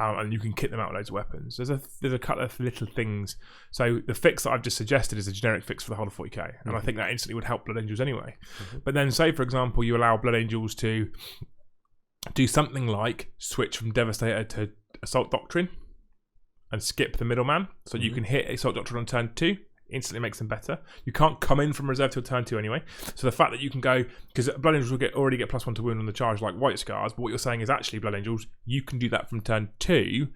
Speaker 1: And you can kit them out with loads of weapons. There's a couple of little things. So the fix that I've just suggested is a generic fix for the whole of 40k. And I think that instantly would help Blood Angels anyway. But then say, for example, you allow Blood Angels to do something like switch from Devastator to Assault Doctrine and skip the middleman. So you can hit Assault Doctrine on turn 2, instantly makes them better. You can't come in from reserve till turn 2 anyway. So the fact that you can go, because Blood Angels will already get +1 to wound on the charge like White Scars, but what you're saying is actually Blood Angels, you can do that from turn 2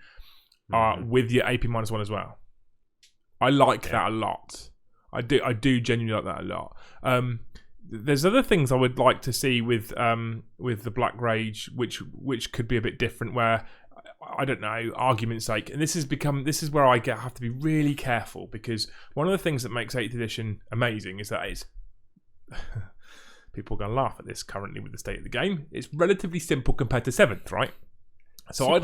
Speaker 1: with your AP -1 as well. I like that a lot. I do genuinely like that a lot. There's other things I would like to see with the Black Rage, which could be a bit different. Where I don't know, argument's sake, and this is where I have to be really careful because one of the things that makes 8th edition amazing is that it's people are going to laugh at this currently with the state of the game. It's relatively simple compared to 7th, right? So I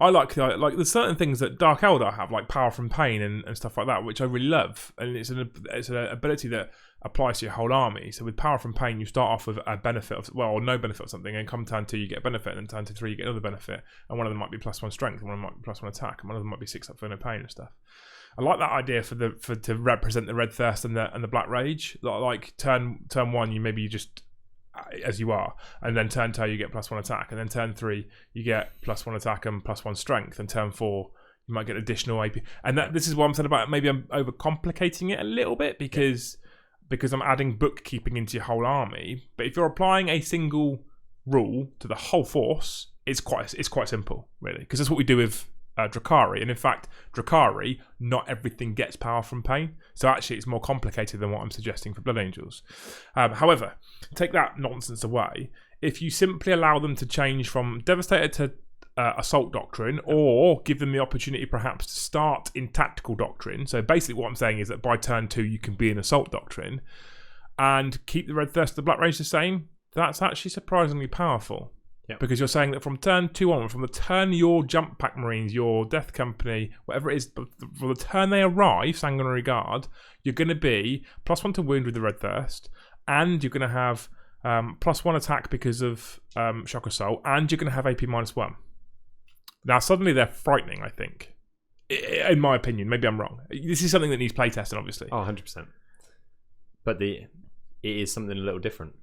Speaker 1: like there's certain things that Dark Eldar have, like Power from Pain and stuff like that, which I really love, and it's an ability that applies to your whole army. So with Power from Pain, you start off with a benefit of, or no benefit of something, and come turn 2 you get a benefit, and then turn 3 you get another benefit, and one of them might be +1 strength, and one of them might be +1 attack, and one of them might be 6 up for no pain and stuff. I like that idea to represent the Red Thirst and the Black Rage. Like turn 1 you just as you are, and then turn 2 you get +1 attack, and then turn 3 you get +1 attack and +1 strength, and turn 4 you might get additional AP. And this is what I'm saying about maybe I'm overcomplicating it a little bit because I'm adding bookkeeping into your whole army. But if you're applying a single rule to the whole force, it's quite simple really, because that's what we do with Drakari. And in fact, Drakari, not everything gets Power from Pain, so actually it's more complicated than what I'm suggesting for Blood Angels. However, take that nonsense away. If you simply allow them to change from Devastator to Assault Doctrine, or give them the opportunity perhaps to start in Tactical Doctrine, so basically what I'm saying is that by turn 2 you can be in Assault Doctrine, and keep the Red Thirst, the Black Rage the same, that's actually surprisingly powerful.
Speaker 2: Yep.
Speaker 1: Because you're saying that from turn 2 on, from the turn your jump pack Marines, your Death Company, whatever it is, from the turn they arrive, Sanguinary Guard, you're going to be +1 to wound with the Red Thirst, and you're going to have +1 attack because of Shock Assault, and you're going to have AP -1. Now, suddenly they're frightening, I think. In my opinion. Maybe I'm wrong. This is something that needs playtesting, obviously.
Speaker 2: Oh, 100%. But it is something a little different.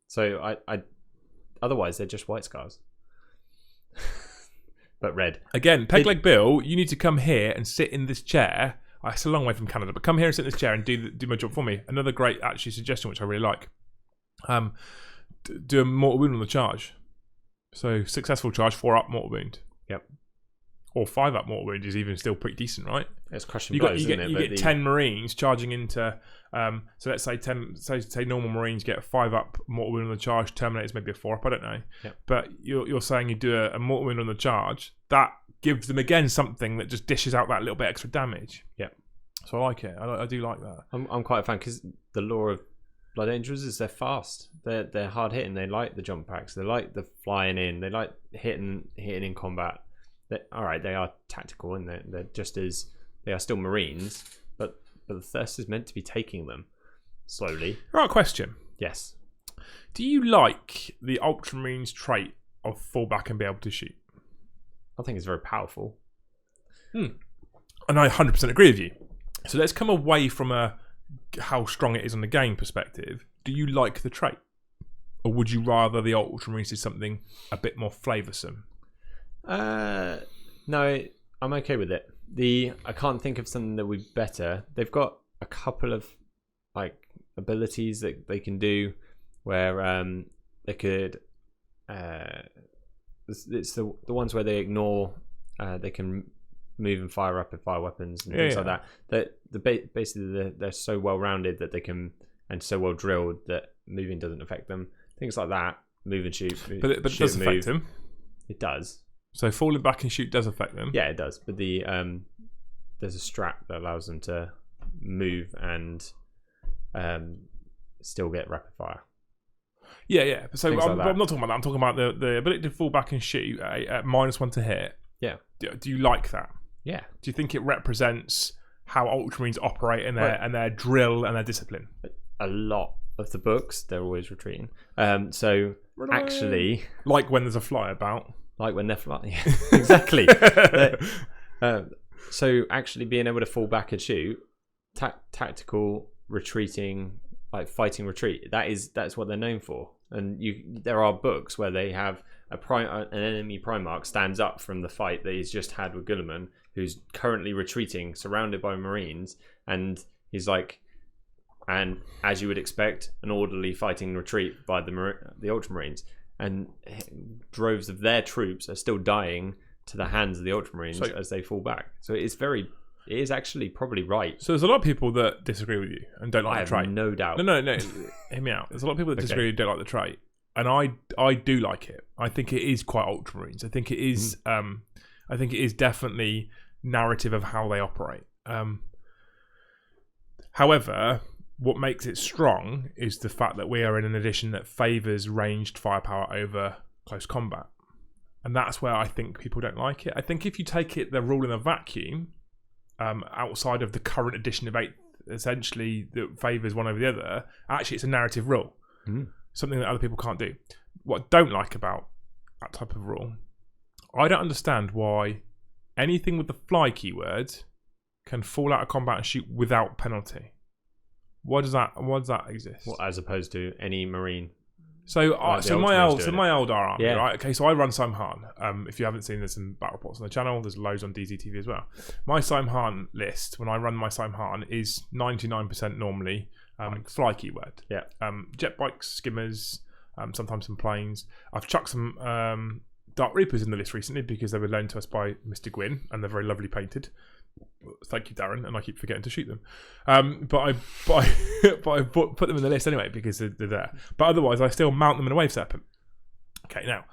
Speaker 2: So I otherwise they're just White Scars. But red.
Speaker 1: Again, Peg Leg Bill, you need to come here and sit in this chair. It's a long way from Canada, but come here and sit in this chair and do my job for me. Another great actually suggestion, which I really like. Do a mortal wound on the charge. So successful charge, 4 up mortal wound.
Speaker 2: Yep.
Speaker 1: Or 5 up mortal wound is even still pretty decent, right?
Speaker 2: It's crushing blows, isn't it?
Speaker 1: You get 10 Marines charging into. So let's say 10. Say normal Marines get a 5 up mortal wound on the charge. Terminators maybe a 4 up. I don't know.
Speaker 2: Yep.
Speaker 1: But you're saying you do a mortal wound on the charge. That gives them again something that just dishes out that little bit extra damage.
Speaker 2: Yeah.
Speaker 1: So I like it. I do like that.
Speaker 2: I'm quite a fan because the lore of Blood Angels is they're fast. They're hard hitting. They like the jump packs. They like the flying in. They like hitting in combat. All right, they are tactical and they're just as they are still Marines, but the Thirst is meant to be taking them slowly.
Speaker 1: Right, question.
Speaker 2: Yes.
Speaker 1: Do you like the Ultramarines trait of fall back and be able to shoot?
Speaker 2: I think it's very powerful.
Speaker 1: And I 100% agree with you. So let's come away from how strong it is on the game perspective. Do you like the trait? Or would you rather the Ultramarines is something a bit more flavoursome?
Speaker 2: No, I'm okay with it. I can't think of something that would be better. They've got a couple of like abilities that they can do where they could it's the ones where they ignore they can move and fire rapid fire weapons and things like that. Basically they're so well rounded that they can, and so well drilled that moving doesn't affect them. Things like that. Move and shoot.
Speaker 1: But it does affect them.
Speaker 2: It does.
Speaker 1: So falling back and shoot does affect them.
Speaker 2: Yeah, it does. But there's a strap that allows them to move and still get rapid fire.
Speaker 1: Yeah. So I'm
Speaker 2: like
Speaker 1: not talking about that. I'm talking about the ability to fall back and shoot at -1 to hit.
Speaker 2: Yeah.
Speaker 1: Do you like that?
Speaker 2: Yeah.
Speaker 1: Do you think it represents how Ultramarines operate and their drill and their discipline?
Speaker 2: A lot of the books, they're always retreating. So actually,
Speaker 1: like when there's a fly about.
Speaker 2: Like when they're flying. Yeah, exactly. So actually being able to fall back and shoot, tactical retreating, like fighting retreat, that's what they're known for. And there are books where they have an enemy Primarch stands up from the fight that he's just had with Guilliman, who's currently retreating, surrounded by Marines, and he's like, and as you would expect, an orderly fighting retreat by the Ultramarines. And droves of their troops are still dying to the hands of the Ultramarines as they fall back. So it is actually probably right.
Speaker 1: So there's a lot of people that disagree with you and don't like the trait.
Speaker 2: I have no doubt.
Speaker 1: No. Hear me out. There's a lot of people that disagree and don't like the trait. And I do like it. I think it is quite Ultramarines. I think it is definitely narrative of how they operate. However, what makes it strong is the fact that we are in an edition that favours ranged firepower over close combat. And that's where I think people don't like it. I think if you take the rule in a vacuum, outside of the current edition of 8, essentially, that favours one over the other, actually it's a narrative rule. Something that other people can't do. What I don't like about that type of rule, I don't understand why anything with the fly keyword can fall out of combat and shoot without penalty. Why does that exist?
Speaker 2: Well, as opposed to any Marine.
Speaker 1: So my old army, right? Okay, so I run Simhan. If you haven't seen, there's some battle reports on the channel. There's loads on DZTV as well. My Simhan list, when I run my Simhan, is 99% normally fly keyword.
Speaker 2: Yeah.
Speaker 1: Jet bikes, skimmers, sometimes some planes. I've chucked some Dark Reapers in the list recently because they were loaned to us by Mr. Gwyn and they're very lovely painted. Thank you, Darren, and I keep forgetting to shoot them. But I put them in the list anyway because they're there. But otherwise, I still mount them in a Wave Serpent. Okay, now,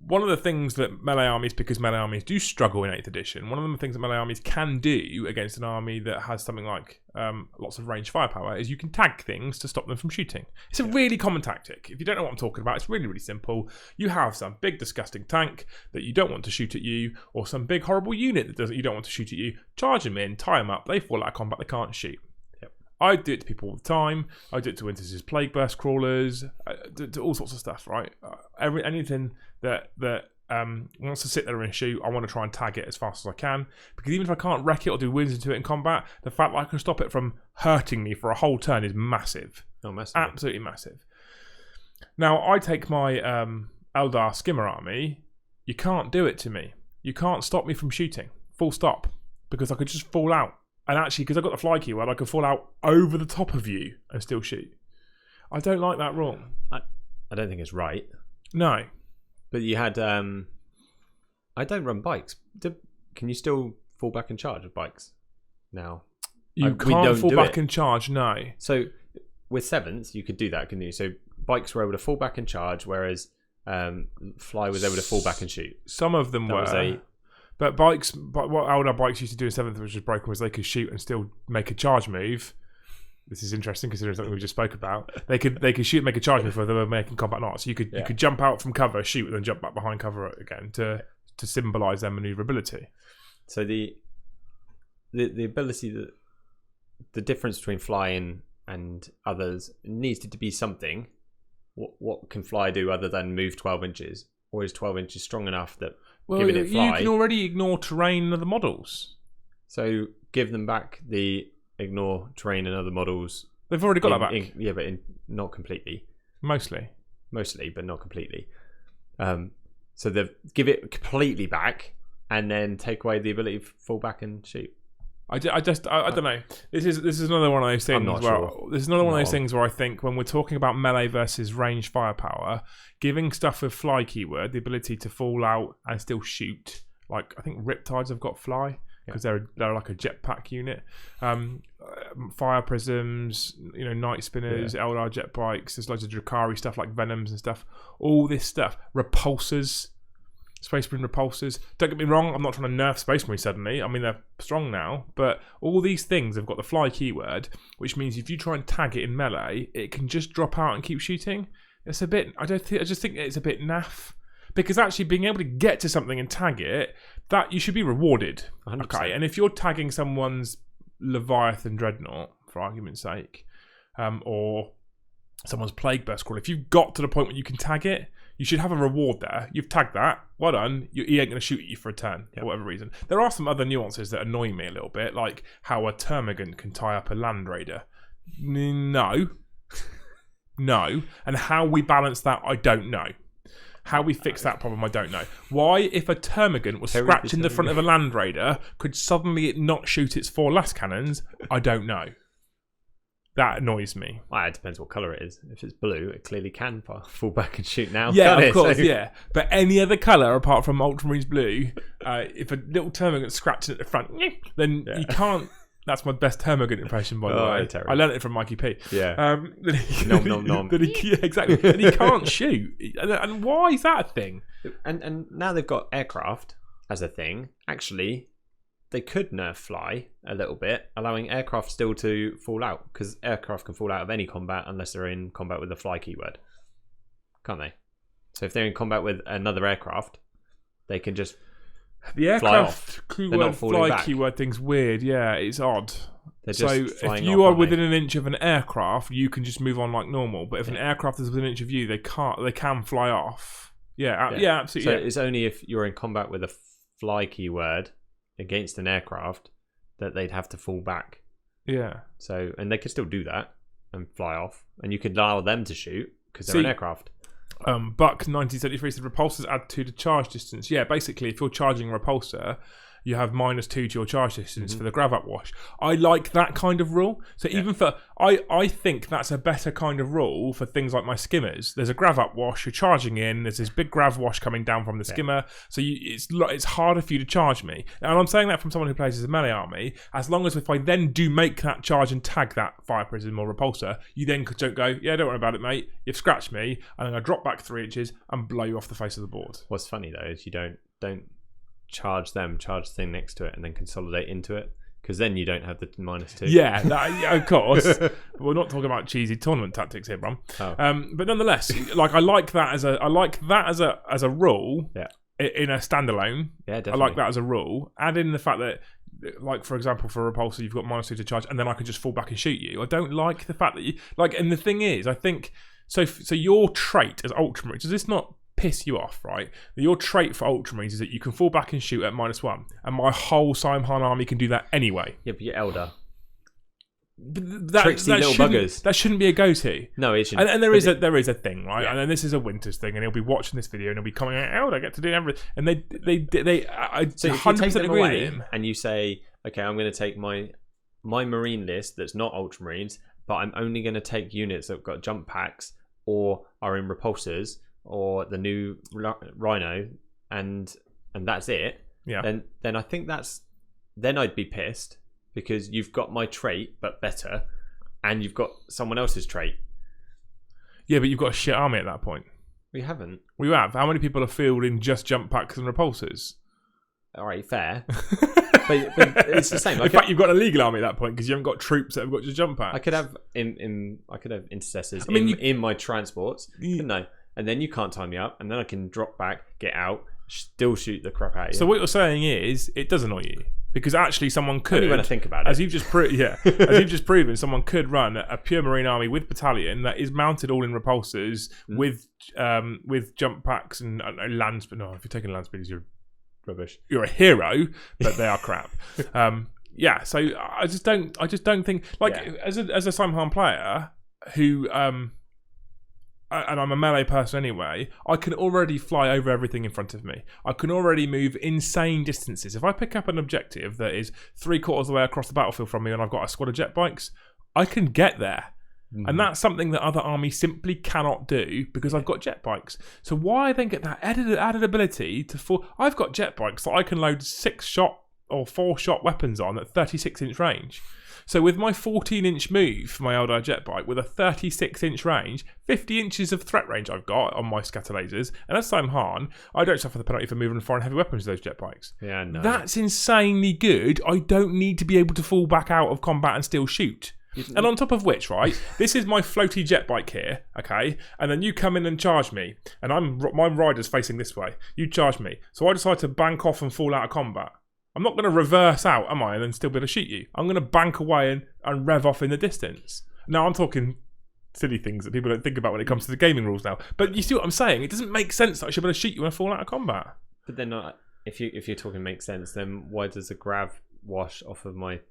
Speaker 1: one of the things that melee armies, because melee armies do struggle in 8th edition, one of the things that melee armies can do against an army that has something like lots of ranged firepower is you can tag things to stop them from shooting. It's a really common tactic. If you don't know what I'm talking about, it's really, really simple. You have some big disgusting tank that you don't want to shoot at you, or some big horrible unit that you don't want to shoot at you. Charge them in, tie them up, they fall out of combat, they can't shoot. I do it to people all the time. I do it to Intercessors, Plague Burst crawlers, to all sorts of stuff, right? Anything that wants to sit there and shoot, I want to try and tag it as fast as I can. Because even if I can't wreck it or do wounds into it in combat, the fact that I can stop it from hurting me for a whole turn is massive.
Speaker 2: Oh, massive.
Speaker 1: Absolutely massive. Now, I take my Eldar Skimmer army. You can't do it to me. You can't stop me from shooting. Full stop. Because I could just fall out. And actually, because I've got the fly keyword, I could fall out over the top of you and still shoot. I don't like that rule.
Speaker 2: I don't think it's right.
Speaker 1: No.
Speaker 2: But you had... I don't run bikes. Can you still fall back and charge with bikes now?
Speaker 1: You can't fall back and charge, no.
Speaker 2: So with 7th, you could do that, couldn't you? So bikes were able to fall back and charge, whereas fly was able to fall back and shoot.
Speaker 1: Some of them were. But what Eldar bikes used to do in 7th, which was broken, was they could shoot and still make a charge move. This is interesting considering something we just spoke about. They could shoot and make a charge move whether they were making combat or not. So you could jump out from cover, shoot, and then jump back behind cover again to symbolise their manoeuvrability.
Speaker 2: So the ability, the difference between flying and others needs to be something. What can fly do other than move 12 inches? Or is 12 inches strong enough that giving it fly...
Speaker 1: You can already ignore terrain and other models.
Speaker 2: So give them back the ignore terrain and other models.
Speaker 1: They've already got that back.
Speaker 2: But not completely.
Speaker 1: Mostly, but not completely. So they give it completely back and then take away the ability to fall back and shoot. I don't know. This is another one of those things. This is another one of those things where I think when we're talking about melee versus range firepower, giving stuff with fly keyword the ability to fall out and still shoot. Like I think Riptides have got fly because they're like a jetpack unit. Fire prisms, night spinners, Eldar jet bikes. There's loads of Drakari stuff like venoms and stuff. All this stuff, repulsors. Space Marine repulsors. Don't get me wrong, I'm not trying to nerf Space Marine suddenly. I mean, they're strong now, but all these things have got the fly keyword, which means if you try and tag it in melee, it can just drop out and keep shooting. It's a bit. I just think it's a bit naff because actually being able to get to something and tag it, that you should be rewarded.
Speaker 2: 100%.
Speaker 1: Okay, and if you're tagging someone's Leviathan Dreadnought, for argument's sake, or someone's Plague Burst Crawl, if you've got to the point where you can tag it, you should have a reward there. You've tagged that. Well done. He ain't going to shoot at you for a turn for whatever reason. There are some other nuances that annoy me a little bit, like how a Termagant can tie up a Land Raider. No. And how we balance that, I don't know. How we fix that problem, I don't know. Why, if a Termagant was scratching the front of a Land Raider, could suddenly it not shoot its 4 last cannons? I don't know. That annoys me.
Speaker 2: Well, it depends what colour it is. If it's blue, it clearly can fall back and shoot now.
Speaker 1: Yeah, of course, yeah. But any other colour apart from Ultramarines blue, if a little Termagant's scratching at the front, then you can't... That's my best Termagant impression, by the way.
Speaker 2: Terrible.
Speaker 1: I learned it from Mikey P.
Speaker 2: Yeah.
Speaker 1: Nom. Exactly. And he can't shoot. And why is that a thing?
Speaker 2: And now they've got aircraft as a thing. Actually... They could nerf fly a little bit, allowing aircraft still to fall out, because aircraft can fall out of any combat unless they're in combat with the fly keyword. Can't they? So if they're in combat with another aircraft, they can just
Speaker 1: the aircraft fly keyword thing's weird. Yeah, it's odd. So if you are within an inch of an aircraft, you can just move on like normal. But if an aircraft is within an inch of you, they can fly off. Yeah, absolutely.
Speaker 2: So it's only if you're in combat with a fly keyword against an aircraft that they'd have to fall back.
Speaker 1: Yeah.
Speaker 2: So, and they could still do that and fly off, and you could allow them to shoot because they're an aircraft.
Speaker 1: Buck 1973 said repulsors add 2 to charge distance. Yeah, basically, if you're charging a repulsor you have -2 to your charge distance for the grav up wash. I like that kind of rule. So even for I think that's a better kind of rule for things like my skimmers. There's a grav up wash, you're charging in, there's this big grav wash coming down from the skimmer, so it's harder for you to charge me. And I'm saying that from someone who plays as a melee army, as long as if I then do make that charge and tag that fire prism or repulsor, you then don't go, yeah, don't worry about it, mate, you've scratched me, and then I drop back 3 inches and blow you off the face of the board.
Speaker 2: What's funny though is you don't charge the thing next to it and then consolidate into it, because then you don't have the -2.
Speaker 1: Yeah, of course. But we're not talking about cheesy tournament tactics here, Brom.
Speaker 2: Oh.
Speaker 1: But nonetheless, like I like that as a rule.
Speaker 2: Yeah.
Speaker 1: In a standalone.
Speaker 2: Yeah, definitely.
Speaker 1: I like that as a rule. Add in the fact that, like for example, for a repulsor, you've got -2 to charge, and then I can just fall back and shoot you. I don't like the fact that you like. And the thing is, I think so. So your trait as Ultramarine, does this not piss you off, right? Your trait for Ultramarines is that you can fall back and shoot at -1, and my whole Simhan army can do that anyway.
Speaker 2: Yeah, but you're Elder.
Speaker 1: That,
Speaker 2: Tricksy little buggers.
Speaker 1: That shouldn't be a go-to.
Speaker 2: No, it shouldn't.
Speaker 1: And there is a thing, right? Yeah. And then this is a Winters thing, and he'll be watching this video and he'll be coming out, I get to do everything. And I
Speaker 2: so
Speaker 1: 100% agree with him.
Speaker 2: And you say, okay, I'm going to take my Marine list that's not Ultramarines, but I'm only going to take units that have got jump packs or are in repulsors or the new Rhino, and that's it.
Speaker 1: Yeah.
Speaker 2: Then I think then I'd be pissed. Because you've got my trait, but better, and you've got someone else's trait.
Speaker 1: Yeah, but you've got a shit army at that point.
Speaker 2: We haven't.
Speaker 1: We have. How many people are fielding just jump packs and repulsors?
Speaker 2: All right, fair. but it's the same.
Speaker 1: In fact, you've got a legal army at that point because you haven't got troops that have got just jump packs.
Speaker 2: I could have intercessors in my transports. No, and then you can't tie me up, and then I can drop back, get out, still shoot the crap out of you.
Speaker 1: So what you're saying is, it does annoy you. Because actually, someone could.
Speaker 2: Only when I think about it,
Speaker 1: as you've just proven, someone could run a pure Marine army with battalion that is mounted all in repulsors with jump packs and land. But no, if you're taking land speeders, you're rubbish. You're a hero, but they are crap. Yeah, so I just don't think as a Simhan player who and I'm a melee person anyway, I can already fly over everything in front of me. I can already move insane distances. If I pick up an objective that is 3/4 of the way across the battlefield from me and I've got a squad of jet bikes, I can get there. And that's something that other armies simply cannot do because I've got jet bikes. So why then get that added ability to I've got jet bikes that I can load 6-shot or 4-shot weapons on at 36-inch range. So with my 14-inch move for my Eldar jet bike with a 36-inch range, 50 inches of threat range I've got on my scatter lasers, and as Simhan, I don't suffer the penalty for moving foreign heavy weapons with those jet bikes.
Speaker 2: Yeah, no.
Speaker 1: That's insanely good. I don't need to be able to fall back out of combat and still shoot. And on top of which, right, this is my floaty jet bike here, okay? And then you come in and charge me, and my rider's facing this way. You charge me. So I decide to bank off and fall out of combat. I'm not going to reverse out, am I, and then still be able to shoot you. I'm going to bank away and rev off in the distance. Now, I'm talking silly things that people don't think about when it comes to the gaming rules now. But you see what I'm saying? It doesn't make sense that I should be able to shoot you when I fall out of combat.
Speaker 2: But then, if you're talking makes sense, then why does the grav wash off of my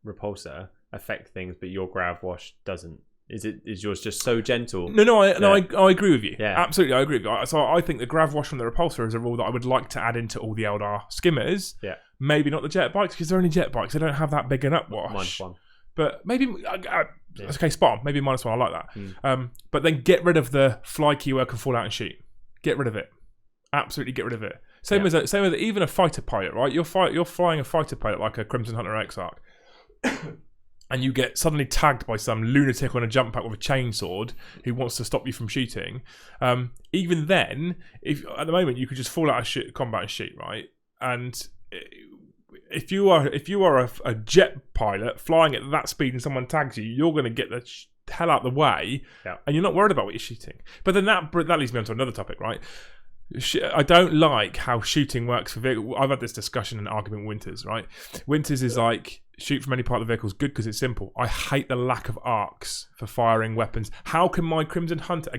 Speaker 2: repulsor affect things, but your grav wash doesn't? Is yours just so gentle?
Speaker 1: No, I agree with you.
Speaker 2: Yeah.
Speaker 1: Absolutely, I agree with you. So I think the grav wash from the repulsor is a rule that I would like to add into all the Eldar skimmers.
Speaker 2: Yeah.
Speaker 1: Maybe not the jet bikes because they're only jet bikes. They don't have that big an upwash.
Speaker 2: -1.
Speaker 1: But maybe okay, spot on. Maybe -1. I like that. But then get rid of the fly keyword can fall out and shoot. Get rid of it. Absolutely get rid of it. Same as even a fighter pilot, right? You're flying a fighter pilot like a Crimson Hunter Exarch. And you get suddenly tagged by some lunatic on a jump pack with a chainsword who wants to stop you from shooting. Even then, if at the moment you could just fall out of combat and shoot, right? And if you are a jet pilot flying at that speed and someone tags you, you're going to get the hell out of the way, and you're not worried about what you're shooting. But then that leads me on to another topic, right? I don't like how shooting works for vehicles. I've had this discussion and argument with Winters, right? Winters is like, shoot from any part of the vehicle is good because it's simple. I hate the lack of arcs for firing weapons. How can my Crimson Hunter,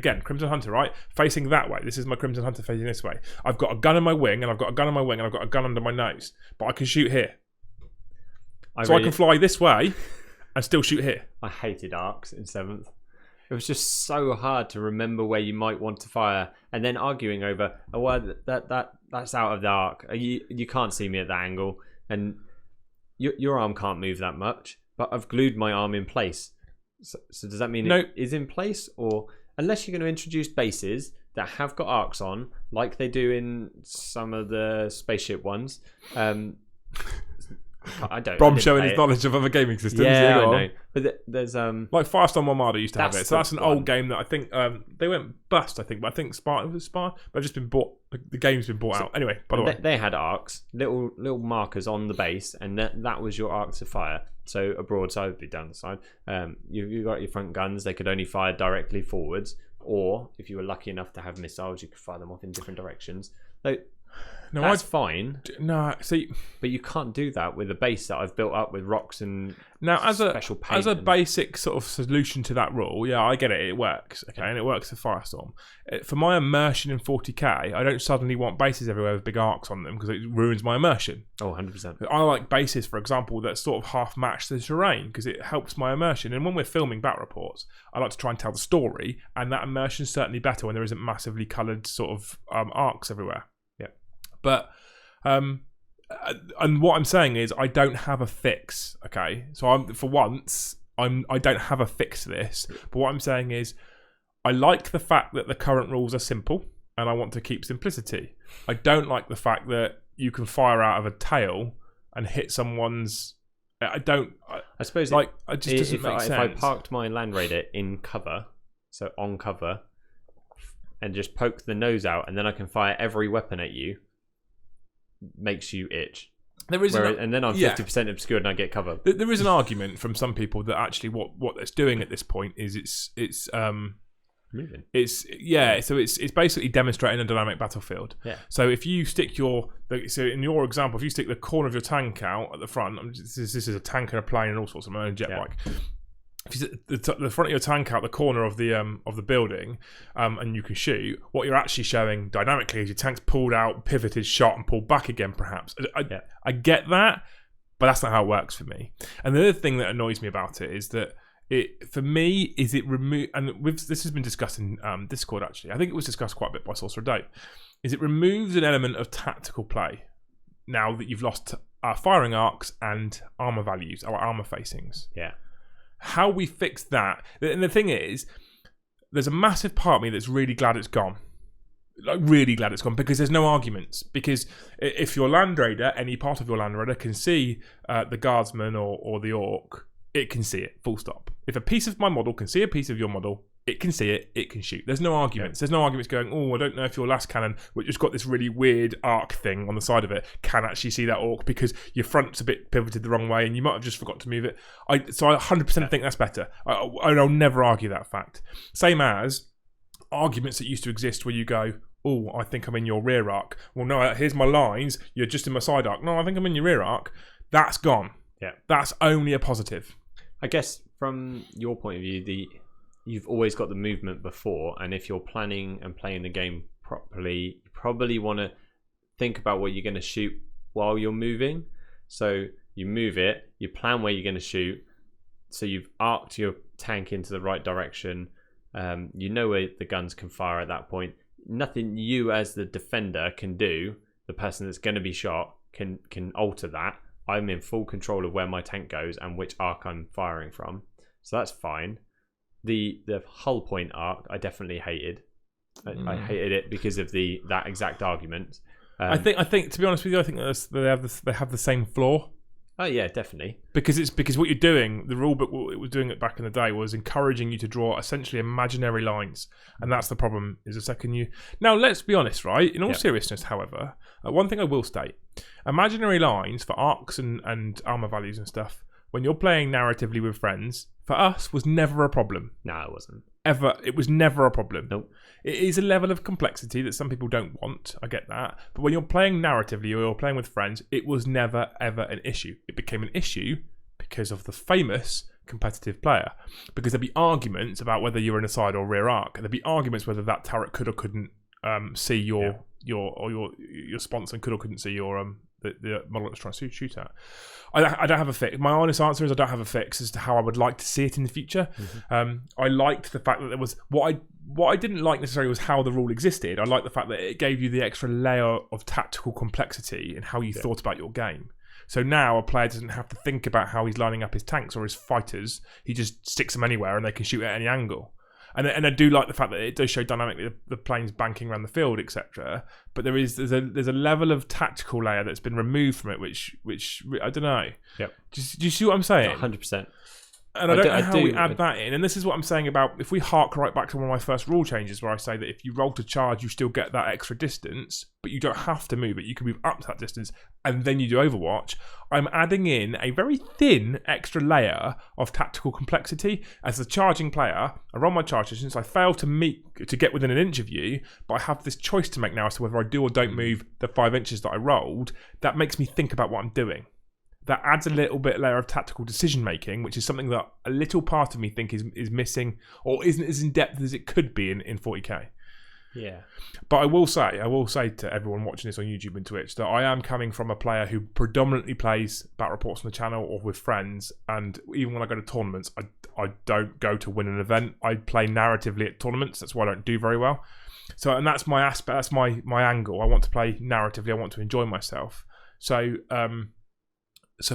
Speaker 1: right? Facing that way. This is my Crimson Hunter facing this way. I've got a gun in my wing, and I've got a gun in my wing, and I've got a gun under my nose. But I can shoot here. I can fly this way and still shoot here.
Speaker 2: I hated arcs in 7th. It was just so hard to remember where you might want to fire, and then arguing over, that's out of the arc. You can't see me at that angle. and your arm can't move that much, but I've glued my arm in place. So does that mean it is in place? Or unless you're going to introduce bases that have got arcs on, like they do in some of the spaceship ones. I don't.
Speaker 1: Brom showing his knowledge of other gaming systems.
Speaker 2: Yeah, I know. But there's
Speaker 1: like Firestorm Armada used to have it. So that's an old game that I think they went bust. I think, but I think Spartan, but I've just been bought. The game's been bought out anyway. By the way,
Speaker 2: they had arcs, little markers on the base, and that was your arcs of fire. So a broadside would be down the side. You got your front guns. They could only fire directly forwards, or if you were lucky enough to have missiles, you could fire them off in different directions. That's fine.
Speaker 1: No, see,
Speaker 2: but you can't do that with a base that I've built up with rocks and
Speaker 1: special paint. As a basic sort of solution to that rule, yeah, I get it. It works, okay, and it works for Firestorm. For my immersion in 40k, I don't suddenly want bases everywhere with big arcs on them because it ruins my immersion.
Speaker 2: Oh, 100%.
Speaker 1: I like bases, for example, that sort of half match the terrain because it helps my immersion. And when we're filming battle reports, I like to try and tell the story, and that immersion's certainly better when there isn't massively coloured sort of arcs everywhere. But and what I'm saying is I don't have a fix. Okay, so I don't have a fix to this. But what I'm saying is I like the fact that the current rules are simple, and I want to keep simplicity. I don't like the fact that you can fire out of a tail and hit someone's. I suppose it just doesn't make sense.
Speaker 2: If I parked my Land Raider in cover, so on cover, and just poke the nose out, and then I can fire every weapon at you. Makes you itch. And then I'm 50% obscured and I get cover.
Speaker 1: There is an argument from some people that actually what it's doing at this point is it's
Speaker 2: moving.
Speaker 1: So it's basically demonstrating a dynamic battlefield.
Speaker 2: Yeah.
Speaker 1: So if you stick in your example, if you stick the corner of your tank out at the front, this is a tank and a plane and all sorts of jet bike. If you sit the front of your tank out the corner of the building, and you can shoot, what you're actually showing dynamically is your tank's pulled out, pivoted, shot, and pulled back again. Perhaps I get that, but that's not how it works for me. And the other thing that annoys me about it is that it remove, and this has been discussed in Discord actually. I think it was discussed quite a bit by Sorcerer Dave. Is it removes an element of tactical play now that you've lost firing arcs and armor values or armor facings.
Speaker 2: Yeah.
Speaker 1: How we fix that, and the thing is, there's a massive part of me that's really glad it's gone. Like really glad it's gone because there's no arguments. Because if your Land Raider, any part of your Land Raider can see the Guardsman or the Orc, it can see it. Full stop. If a piece of my model can see a piece of your model, it can see it. It can shoot. There's no arguments. There's no arguments going. Oh, I don't know if your last cannon, which has got this really weird arc thing on the side of it, can actually see that Orc because your front's a bit pivoted the wrong way and you might have just forgot to move it. So I 100% think that's better. I'll never argue that fact. Same as arguments that used to exist where you go, oh, I think I'm in your rear arc. Well, no, here's my lines. You're just in my side arc. No, I think I'm in your rear arc. That's gone.
Speaker 2: Yeah,
Speaker 1: that's only a positive.
Speaker 2: I guess from your point of view, you've always got the movement before, and if you're planning and playing the game properly, you probably want to think about what you're going to shoot while you're moving. So you move it, you plan where you're going to shoot, so you've arced your tank into the right direction. You know where the guns can fire at that point. Nothing you as the defender can do, the person that's going to be shot, can alter that. I'm in full control of where my tank goes and which arc I'm firing from. So that's fine. The hull point arc, I definitely hated. I hated it because of that exact argument.
Speaker 1: I think to be honest with you, I think they have the same flaw.
Speaker 2: Oh yeah, definitely.
Speaker 1: Because what you're doing, the rule book it was doing it back in the day was encouraging you to draw essentially imaginary lines, and that's the problem. Is the second you now, let's be honest, right? In all seriousness, however, one thing I will state: imaginary lines for arcs and armor values and stuff, when you're playing narratively with friends, for us was never a problem.
Speaker 2: No, it wasn't.
Speaker 1: Ever. It was never a problem.
Speaker 2: Nope.
Speaker 1: It is a level of complexity that some people don't want. I get that. But when you're playing narratively or you're playing with friends, it was never, ever an issue. It became an issue because of the famous competitive player. Because there'd be arguments about whether you're in a side or rear arc. There'd be arguments whether that turret could or couldn't see your sponsor and could or couldn't see your the model that's trying to shoot at. I don't have a fix. My honest answer is I don't have a fix as to how I would like to see it in the future. Mm-hmm. I liked the fact that there was what I didn't like necessarily was how the rule existed. I liked the fact that it gave you the extra layer of tactical complexity in how you thought about your game. So now a player doesn't have to think about how he's lining up his tanks or his fighters. He just sticks them anywhere and they can shoot at any angle. And I do like the fact that it does show dynamically the planes banking around the field, etc. But there's a level of tactical layer that's been removed from it, which I don't know.
Speaker 2: Yep.
Speaker 1: Do you see what I'm saying?
Speaker 2: 100%.
Speaker 1: And I don't know how we add that in. And this is what I'm saying about if we hark right back to one of my first rule changes where I say that if you roll to charge, you still get that extra distance, but you don't have to move it. You can move up to that distance and then you do Overwatch. I'm adding in a very thin extra layer of tactical complexity. As a charging player, I run my charges since I fail to get within an inch of you, but I have this choice to make now as to whether I do or don't move the 5 inches that I rolled. That makes me think about what I'm doing. That adds a little bit layer of tactical decision making, which is something that a little part of me think is missing or isn't as in depth as it could be in 40k.
Speaker 2: Yeah.
Speaker 1: But I will say to everyone watching this on YouTube and Twitch that I am coming from a player who predominantly plays battle reports on the channel or with friends, and even when I go to tournaments, I don't go to win an event. I play narratively at tournaments. That's why I don't do very well. So, and that's my aspect. That's my angle. I want to play narratively. I want to enjoy myself. So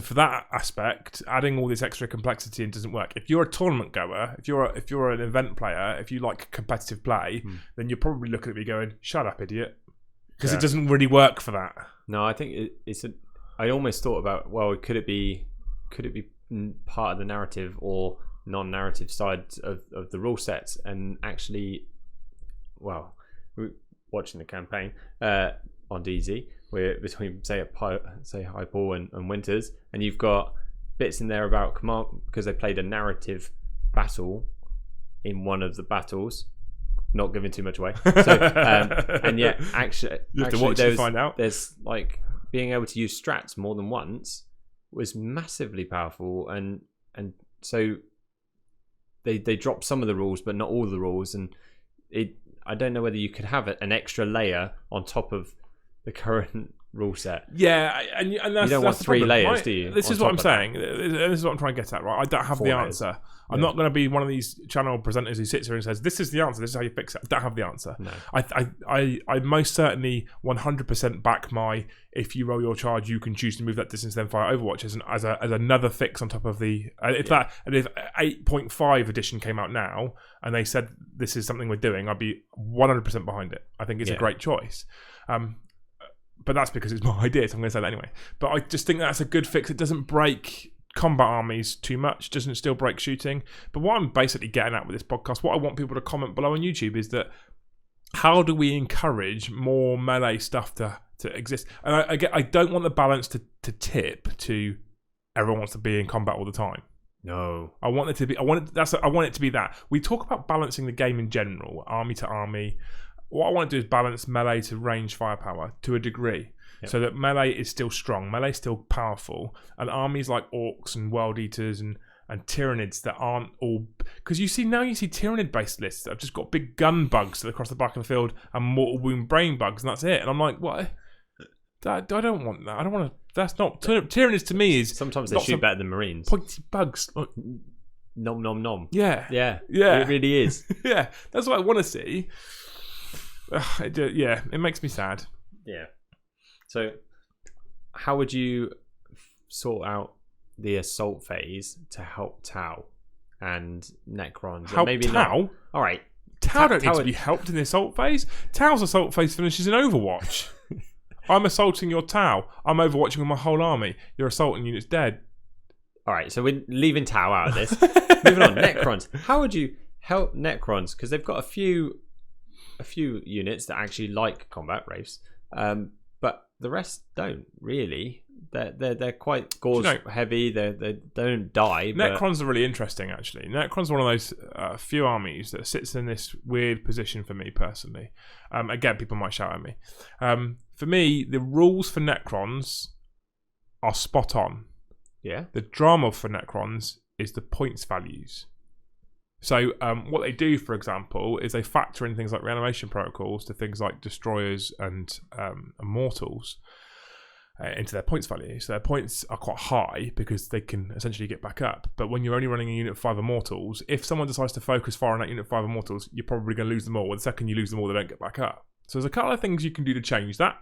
Speaker 1: for that aspect, adding all this extra complexity in doesn't work. If you're a tournament goer, if you're an event player, if you like competitive play, then you're probably looking at me going, "Shut up, idiot," because it doesn't really work for that.
Speaker 2: No, I think I almost thought about, well, could it be part of the narrative or non-narrative side of the rule sets, and actually, well, watching the campaign on DZ. We're between say Hypal and Winters, and you've got bits in there about command because they played a narrative battle in one of the battles. Not giving too much away. So, and yet, actually,
Speaker 1: you have to watch to find out.
Speaker 2: There's like being able to use strats more than once was massively powerful, and so they dropped some of the rules, but not all of the rules, and I don't know whether you could have an extra layer on top of the current rule set.
Speaker 1: Yeah, and that's,
Speaker 2: you don't want three layers, do you?
Speaker 1: This is what I'm saying. This is what I'm trying to get at, right? I don't have the answer. I'm not going to be one of these channel presenters who sits here and says, "This is the answer. This is how you fix it." I don't have the answer.
Speaker 2: No.
Speaker 1: I most certainly 100% back my. If you roll your charge, you can choose to move that distance, then fire Overwatch as another fix on top of the. If 8.5 edition came out now and they said this is something we're doing, I'd be 100% behind it. I think it's a great choice. But that's because it's my idea, so I'm going to say that anyway. But I just think that's a good fix. It doesn't break combat armies too much, doesn't still break shooting. But what I'm basically getting at with this podcast, what I want people to comment below on YouTube is that how do we encourage more melee stuff to exist? And I don't want the balance to tip to everyone wants to be in combat all the time.
Speaker 2: No.
Speaker 1: I want it to be that. We talk about balancing the game in general, army to army. What I want to do is balance melee to range firepower to a degree, so that melee is still strong, melee is still powerful, and armies like orcs and world eaters and tyranids that aren't all, because you see tyrannid based lists that have just got big gun bugs across the back of the field and mortal wound brain bugs, and that's it. And I'm like, what? I don't want that. I don't want to. That's not tyrannids to me. Is
Speaker 2: sometimes they shoot better than Marines.
Speaker 1: Pointy bugs.
Speaker 2: Nom nom nom.
Speaker 1: Yeah.
Speaker 2: It really is.
Speaker 1: Yeah, that's what I want to see. It makes me sad.
Speaker 2: Yeah. So, how would you sort out the assault phase to help Tau and Necrons?
Speaker 1: Help
Speaker 2: maybe
Speaker 1: Tau?
Speaker 2: Not. All right.
Speaker 1: Tau don't need to be helped in the assault phase. Tau's assault phase finishes in Overwatch. I'm assaulting your Tau. I'm overwatching with my whole army. Your assaulting unit's dead.
Speaker 2: All right. So we're leaving Tau out of this. Moving on. Necrons. How would you help Necrons? Because they've got a few units that actually like combat wraiths, but the rest don't really. They're quite gauze heavy. They don't die.
Speaker 1: Necrons are really interesting, actually. Necrons are one of those few armies that sits in this weird position for me personally. Again, people might shout at me. For me, the rules for Necrons are spot on.
Speaker 2: Yeah.
Speaker 1: The drama for Necrons is the points values. So what they do, for example, is they factor in things like reanimation protocols to things like destroyers and immortals into their points value. So their points are quite high because they can essentially get back up. But when you're only running a unit of 5 immortals, if someone decides to focus fire on that unit of 5 immortals, you're probably going to lose them all. The second you lose them all, they don't get back up. So there's a couple of things you can do to change that.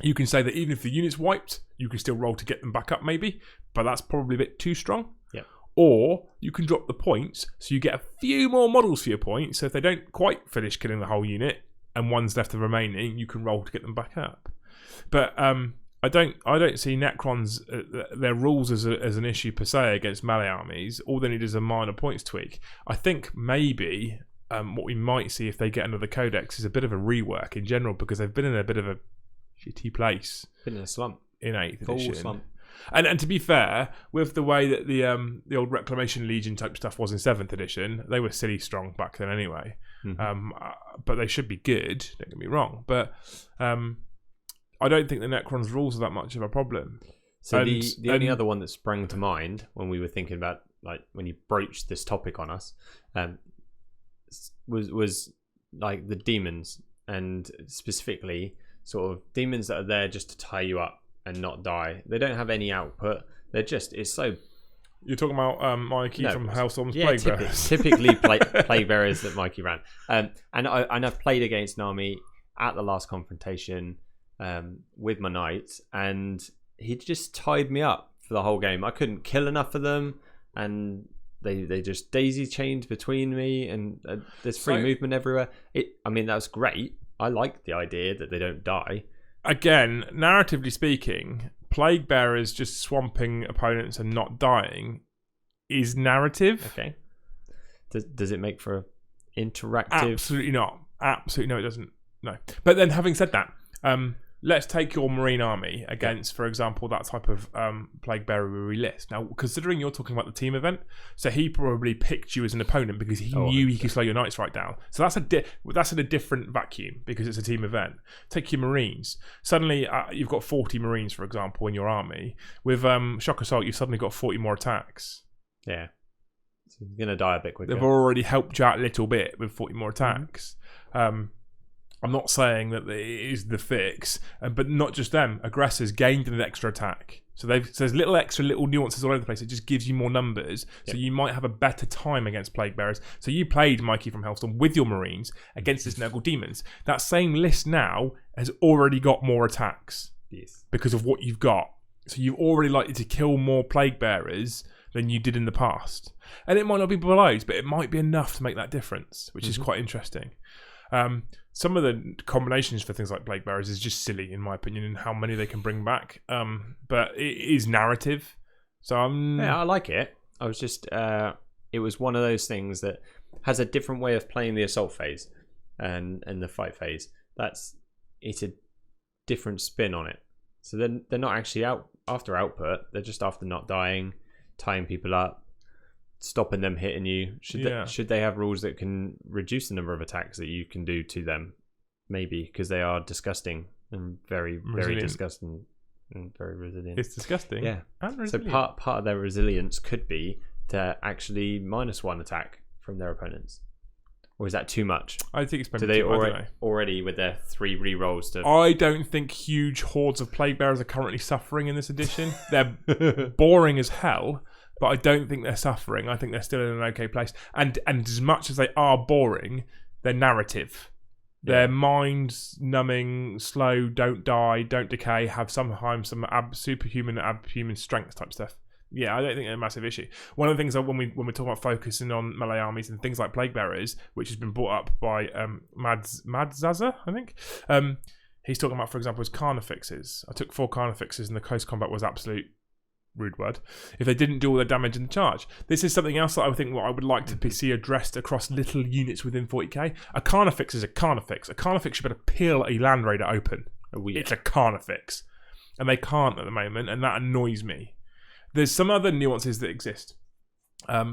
Speaker 1: You can say that even if the unit's wiped, you can still roll to get them back up maybe, but that's probably a bit too strong.
Speaker 2: Yeah.
Speaker 1: Or you can drop the points so you get a few more models for your points. So if they don't quite finish killing the whole unit and one's left of remaining, you can roll to get them back up. But I don't see Necrons, their rules as an issue per se against melee armies. All they need is a minor points tweak. I think maybe what we might see if they get another codex is a bit of a rework in general, because they've been in a bit of a shitty place.
Speaker 2: Been in a slump.
Speaker 1: In 8th
Speaker 2: Full
Speaker 1: edition.
Speaker 2: slump.
Speaker 1: And to be fair, with the way that the old Reclamation Legion type stuff was in 7th edition, they were silly strong back then anyway. Mm-hmm. But they should be good, don't get me wrong. But I don't think the Necrons rules are that much of a problem.
Speaker 2: So the only other one that sprang to mind when we were thinking about, like, when you broached this topic on us, was like the demons, and specifically sort of demons that are there just to tie you up and not die. They don't have any output. They're just, it's so...
Speaker 1: You're talking about Mikey from Hellstorm's Plague Bearers.
Speaker 2: Typically Plague Bearers that Mikey ran. And I've played against Nami at the last confrontation with my knights, and he just tied me up for the whole game. I couldn't kill enough of them, and they just daisy chained between me, and there's free movement everywhere. I mean, that was great. I like the idea that they don't die.
Speaker 1: Again, narratively speaking, Plague Bearers just swamping opponents and not dying is narrative.
Speaker 2: Okay. Does it make for interactive?
Speaker 1: Absolutely not. Absolutely no, it doesn't. No. But then, having said that, let's take your Marine army against, for example, that type of Plague Bearer we list. Now, considering you're talking about the team event, so he probably picked you as an opponent because he knew he could slow your knights right down. So that's in a different vacuum because it's a team event. Take your Marines. Suddenly, you've got 40 Marines, for example, in your army. With Shock Assault, you've suddenly got 40 more attacks.
Speaker 2: Yeah. So you're going to die a bit quicker.
Speaker 1: They've already helped you out a little bit with 40 more attacks. I'm not saying that it is the fix, but not just them. Aggressors gained an extra attack. So there's little nuances all over the place. It just gives you more numbers. Yep. So you might have a better time against Plague Bearers. So you played Mikey from Hellstorm with your Marines against this Nurgle Demons. That same list now has already got more attacks.
Speaker 2: Yes.
Speaker 1: Because of what you've got. So you're already likely to kill more Plague Bearers than you did in the past. And it might not be blows, but it might be enough to make that difference, which is quite interesting. Some of the combinations for things like Plague Bearers is just silly, in my opinion, and how many they can bring back. But it is narrative. So
Speaker 2: I like it. I was just... it was one of those things that has a different way of playing the assault phase and the fight phase. It's a different spin on it. So they're not actually out after output. They're just after not dying, tying people up, stopping them hitting you. Should they have rules that can reduce the number of attacks that you can do to them? Maybe, because they are disgusting and very very disgusting and very resilient.
Speaker 1: It's disgusting.
Speaker 2: Yeah.
Speaker 1: And resilient.
Speaker 2: So part of their resilience could be to actually -1 attack from their opponents. Or is that too much?
Speaker 1: I think it's
Speaker 2: maybe already with their 3 rerolls to...
Speaker 1: I don't think huge hordes of Plague Bearers are currently suffering in this edition. They're boring as hell, but I don't think they're suffering. I think they're still in an okay place. And as much as they are boring, they're narrative. They're mind-numbing, slow, don't die, don't decay, have sometimes some superhuman, abhuman strength type stuff. Yeah, I don't think they're a massive issue. One of the things that when we're talking about focusing on melee armies and things like Plague Bearers, which has been brought up by Madzaza, I think, he's talking about, for example, his Carnifixes. I took 4 Carnifixes and the close combat was absolute... rude word, if they didn't do all their damage in the charge. This is something else that I think what I would like to see addressed across little units within 40k. A Carnifix is a Carnifix. A Carnifix should be able to peel a Land Raider open. It's a Carnifix. And they can't at the moment, and that annoys me. There's some other nuances that exist.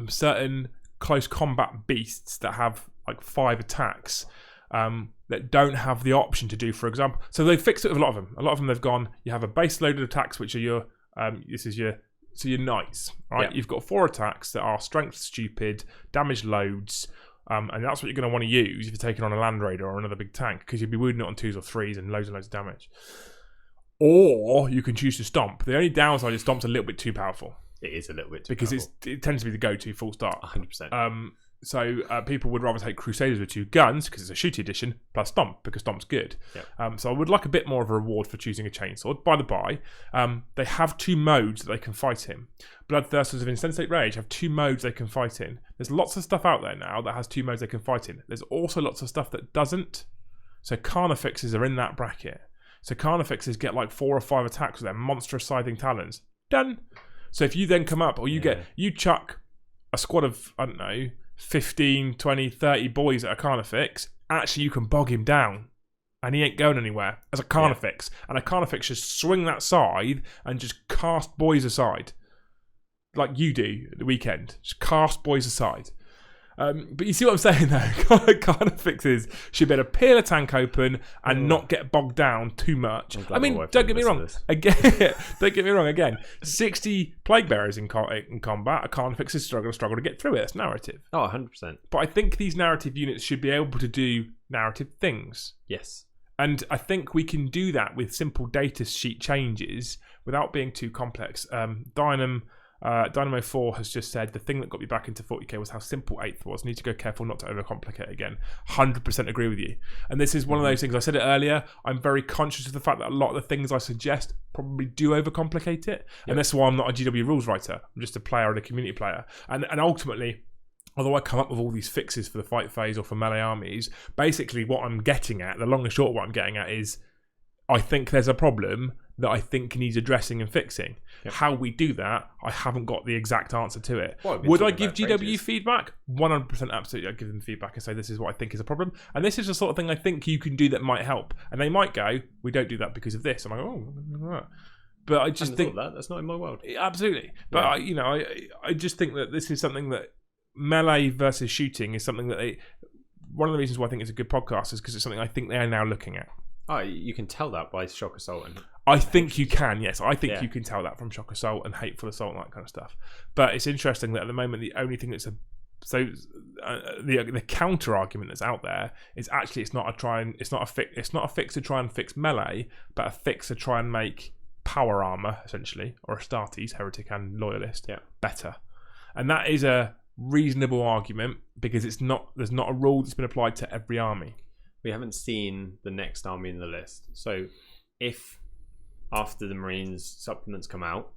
Speaker 1: Certain close combat beasts that have like 5 attacks that don't have the option to do, for example. So they've fixed it with a lot of them. A lot of them they've gone, you have a base loaded attacks, which are your your knights, right? You've got 4 attacks that are strength stupid, damage loads, and that's what you're going to want to use if you're taking on a Land Raider or another big tank, because you'd be wounding it on 2s or 3s and loads of damage. Or you can choose to stomp. The only downside is stomp's a little bit too powerful.
Speaker 2: It is a little bit too
Speaker 1: because
Speaker 2: powerful.
Speaker 1: it tends to be the go-to full start.
Speaker 2: 100%.
Speaker 1: So people would rather take Crusaders with 2 guns because it's a shooty edition plus Stomp because Stomp's good.
Speaker 2: Yep.
Speaker 1: So I would like a bit more of a reward for choosing a chainsword. By the by, they have 2 modes that they can fight in. Bloodthirsters of Insensate Rage have 2 modes they can fight in. There's lots of stuff out there now that has 2 modes they can fight in. There's also lots of stuff that doesn't. So Carnifexes are in that bracket. So Carnifexes get like 4 or 5 attacks with their monstrous scything talons. Done. So if you then come up, or you chuck a squad of, I don't know, 15, 20, 30 boys at a Carnifex, actually you can bog him down and he ain't going anywhere as a Carnifex. And a Carnifex just swing that scythe and just cast boys aside. Like you do at the weekend. Just cast boys aside. But you see what I'm saying though? Carnifexes should be able to peel a tank open and not get bogged down too much. I mean, don't get me wrong. Don't get me wrong. Again, 60 plague bearers in combat, a Carnifex is struggle to get through it. That's narrative.
Speaker 2: Oh, 100%.
Speaker 1: But I think these narrative units should be able to do narrative things.
Speaker 2: Yes.
Speaker 1: And I think we can do that with simple data sheet changes without being too complex. Dynamo 4 has just said the thing that got me back into 40k was how simple 8th was. Need to go careful not to overcomplicate again. 100% agree with you. And this is one of those things, I said it earlier, I'm very conscious of the fact that a lot of the things I suggest probably do overcomplicate it. Yep. And that's why I'm not a GW rules writer. I'm just a player and a community player. And ultimately, although I come up with all these fixes for the fight phase or for melee armies, basically what I'm getting at, the long and short what I'm getting at is I think there's a problem that I think needs addressing and fixing. Yep. How we do that, I haven't got the exact answer to it. Well, would I give GW feedback? 100% absolutely. I'd give them feedback and say this is what I think is a problem. And this is the sort of thing I think you can do that might help. And they might go, we don't do that because of this. I'm like, oh, but I just think
Speaker 2: that's not in my world.
Speaker 1: Absolutely. But I just think that this is something that melee versus shooting is something that one of the reasons why I think it's a good podcast is because it's something I think they are now looking at.
Speaker 2: Oh, you can tell that by Shock Assault.
Speaker 1: I think you can, yes. I think you can tell that from Shock Assault and Hateful Assault and that kind of stuff. But it's interesting that at the moment the only thing that's the counter argument that's out there is actually it's not a fix to try and fix melee, but a fix to try and make power armor essentially, or Astartes, Heretic and Loyalist, better. And that is a reasonable argument because there's not a rule that's been applied to every army.
Speaker 2: We haven't seen the next army in the list. So if after the Marines supplements come out,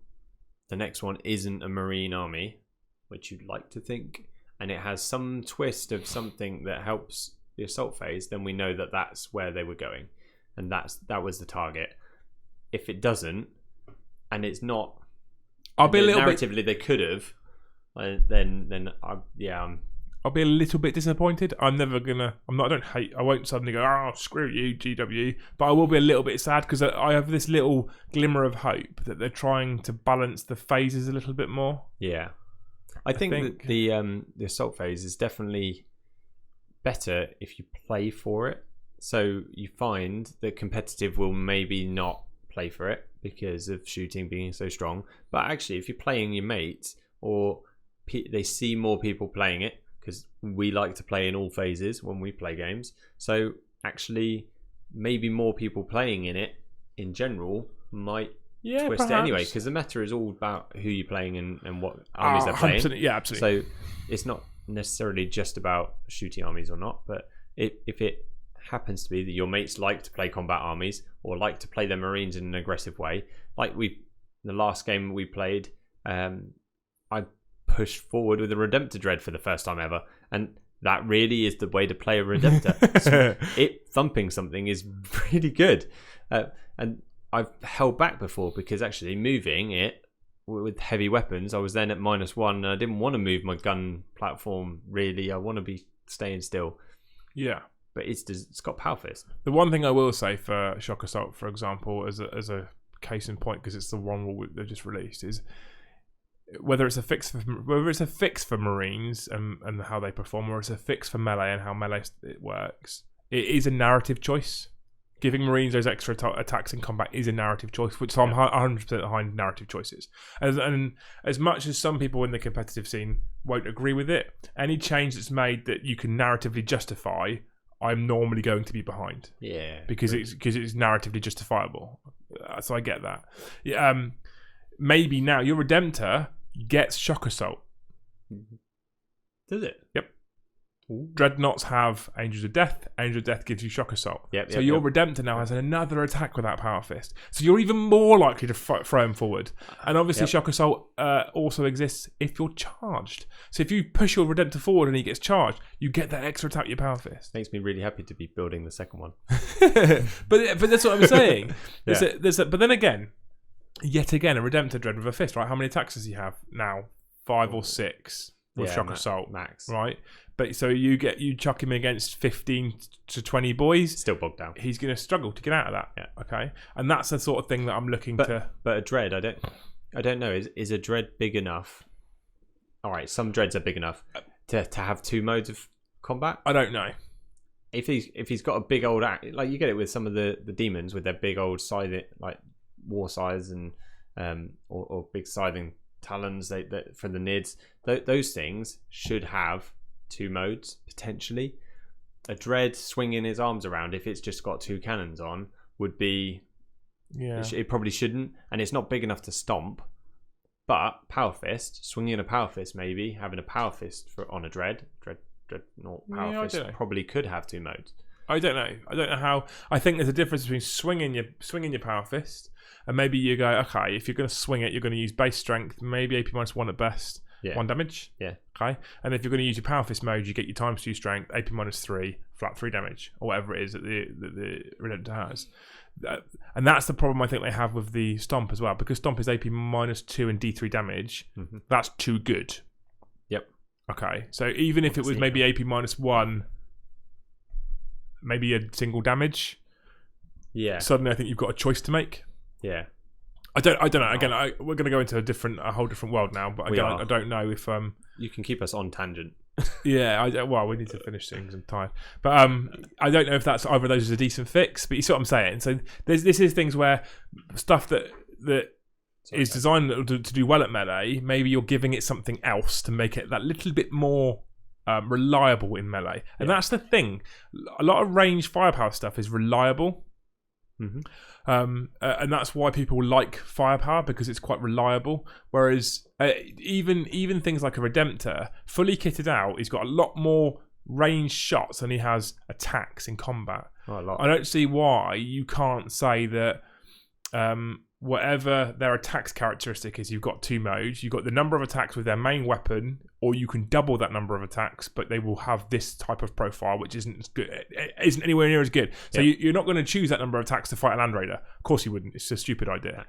Speaker 2: the next one isn't a Marine army, which you'd like to think, and it has some twist of something that helps the assault phase, then we know that that's where they were going. And that was the target. If it doesn't, and it's not,
Speaker 1: I'll be a little
Speaker 2: narratively
Speaker 1: bit...
Speaker 2: they could have,
Speaker 1: I'll be a little bit disappointed. I won't suddenly go, oh, screw you, GW. But I will be a little bit sad because I have this little glimmer of hope that they're trying to balance the phases a little bit more.
Speaker 2: Yeah. I think that the assault phase is definitely better if you play for it. So you find that competitive will maybe not play for it because of shooting being so strong. But actually, if you're playing your mates or they see more people playing it, because we like to play in all phases when we play games. So actually, maybe more people playing in it in general might twist it anyway, because the meta is all about who you're playing and what armies they're playing.
Speaker 1: Yeah, absolutely.
Speaker 2: So it's not necessarily just about shooting armies or not, but if it happens to be that your mates like to play combat armies or like to play their Marines in an aggressive way, like the last game we played, I pushed forward with a Redemptor Dread for the first time ever, and that really is the way to play a Redemptor. So it thumping something is really good, and I've held back before because actually moving it with heavy weapons, I was then at -1 and I didn't want to move my gun platform really. I want to be staying still.
Speaker 1: Yeah,
Speaker 2: but it's got power fist.
Speaker 1: The one thing I will say for Shock Assault, for example, as a case in point, because it's the one rule they've just released, is whether it's a fix for Marines and how they perform, or it's a fix for melee and how melee it works. It is a narrative choice. Giving Marines those extra attacks in combat is a narrative choice, which I'm 100% behind narrative choices. And as much as some people in the competitive scene won't agree with it, any change that's made that you can narratively justify, I'm normally going to be behind.
Speaker 2: Yeah,
Speaker 1: because it's narratively justifiable. So I get that. Maybe now your Redemptor gets Shock Assault.
Speaker 2: Does it?
Speaker 1: Yep. Dreadnoughts have Angels of Death. Angel of Death gives you Shock Assault.
Speaker 2: So
Speaker 1: your Redemptor now has another attack with that Power Fist. So you're even more likely to throw him forward. And obviously Shock Assault also exists if you're charged. So if you push your Redemptor forward and he gets charged, you get that extra attack with your Power Fist.
Speaker 2: Makes me really happy to be building the second one.
Speaker 1: but that's what I'm saying. But then again, yet again, a Redemptor Dread with a fist, right? How many attacks does he have now? 5 or 6 with Shock Assault.
Speaker 2: Max.
Speaker 1: Right? But so you chuck him against 15 to 20 boys.
Speaker 2: Still bogged down.
Speaker 1: He's going to struggle to get out of that.
Speaker 2: Yeah.
Speaker 1: Okay. And that's the sort of thing that I'm looking to.
Speaker 2: But a dread, I don't know. Is a dread big enough? All right, some dreads are big enough to have 2 modes of combat.
Speaker 1: I don't know.
Speaker 2: If he's got a big old like you get it with some of the demons with their big old scythe, like war scythes and or big scything talons for the nids. Those things should have 2 modes potentially. A dread swinging his arms around, if it's just got 2 cannons on, would be it probably shouldn't, and it's not big enough to stomp. But Power Fist, swinging a Power Fist, maybe having a Power Fist on a dreadnought Power Fist probably could have 2 modes.
Speaker 1: I don't know how. I think there's a difference between swinging your Power Fist and maybe you go, okay, if you're going to swing it, you're going to use base strength, maybe AP -1 at best. 1 damage.
Speaker 2: Yeah.
Speaker 1: Okay. And if you're going to use your Power Fist mode, you get your ×2 strength, AP -3, flat 3 damage, or whatever it is that the Redemptor has. And that's the problem I think they have with the Stomp as well, because Stomp is AP -2 and D3 damage. Mm-hmm. That's too good.
Speaker 2: Yep.
Speaker 1: Okay. So even if it was maybe AP -1, maybe a single damage.
Speaker 2: Yeah.
Speaker 1: Suddenly, I think you've got a choice to make.
Speaker 2: Yeah.
Speaker 1: I don't know. Again, we're going to go into a whole different world now. But again, I don't know if
Speaker 2: you can keep us on tangent.
Speaker 1: Yeah. We need to finish things. I'm tired. But I don't know if that's either of those is a decent fix. But you see what I'm saying. So this is things where stuff that is designed to do well at melee. Maybe you're giving it something else to make it that little bit more reliable in melee. And that's the thing. A lot of ranged firepower stuff is reliable. Mm-hmm. And that's why people like firepower, because it's quite reliable. Whereas even things like a Redemptor, fully kitted out, he's got a lot more ranged shots than he has attacks in combat.
Speaker 2: Oh, a lot.
Speaker 1: I don't see why you can't say that whatever their attacks characteristic is, you've got 2 modes. You've got the number of attacks with their main weapon, or you can double that number of attacks, but they will have this type of profile, which isn't as good, isn't anywhere near as good. So you're not going to choose that number of attacks to fight a Land Raider. Of course you wouldn't. It's a stupid idea.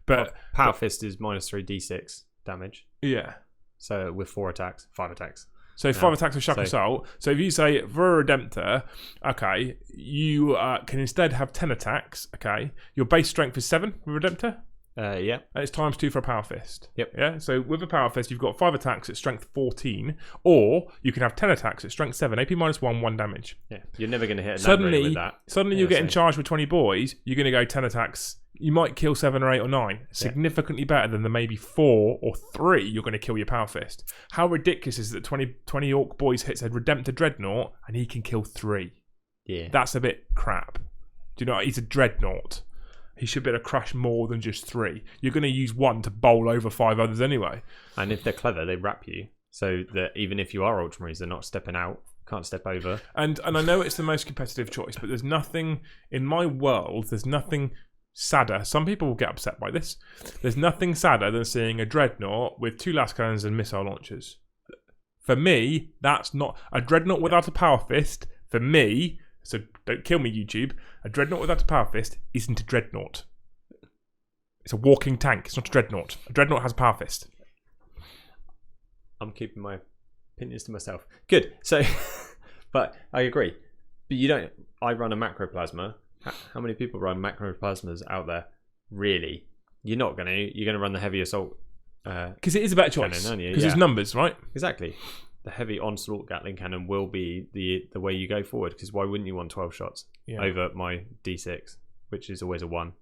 Speaker 1: But
Speaker 2: Power Fist is -3 D6 damage.
Speaker 1: Yeah.
Speaker 2: So with 4 attacks, 5 attacks.
Speaker 1: So 5 attacks with Shock Assault. So if you say for a Redemptor, okay, you can instead have 10 attacks. Okay, your base strength is 7 with Redemptor.
Speaker 2: Yeah.
Speaker 1: And it's ×2 for a Power Fist.
Speaker 2: Yep.
Speaker 1: Yeah. So with a Power Fist, you've got 5 attacks at strength 14, or you can have 10 attacks at strength 7, AP -1, 1 damage.
Speaker 2: Yeah. You're never going to hit a Land Raider with that.
Speaker 1: Suddenly you're getting charged with 20 boys. You're going to go 10 attacks. You might kill 7 or 8 or 9. Significantly better than the maybe 4 or 3 you're going to kill your Power Fist. How ridiculous is it that 20 Orc boys hits a Redemptor Dreadnought and he can kill 3?
Speaker 2: Yeah.
Speaker 1: That's a bit crap. Do you know? He's a Dreadnought. He should be able to crush more than just 3. You're going to use 1 to bowl over 5 others anyway.
Speaker 2: And if they're clever, they wrap you. So that even if you are Ultramarines, they're not stepping out. Can't step over. And
Speaker 1: I know it's the most competitive choice, but there's nothing in my world, there's nothing sadder. Some people will get upset by this. There's nothing sadder than seeing a Dreadnought with 2 last cannons and missile launchers. For me, that's not a Dreadnought without a Power Fist. For me, so don't kill me, YouTube. A Dreadnought without a Power Fist isn't a Dreadnought. It's a walking tank. It's not a Dreadnought. A Dreadnought has a Power Fist.
Speaker 2: I'm keeping my opinions to myself. Good. So, but I agree. But you don't. I run a macroplasma. How many people run macroplasmas out there? Really? You're not going to. You're going to run the heavy assault.
Speaker 1: Because it is a better choice. Because it's numbers, right?
Speaker 2: Exactly. The heavy onslaught Gatling cannon will be the way you go forward. Because why wouldn't you want 12 shots over my D6, which is always a 1?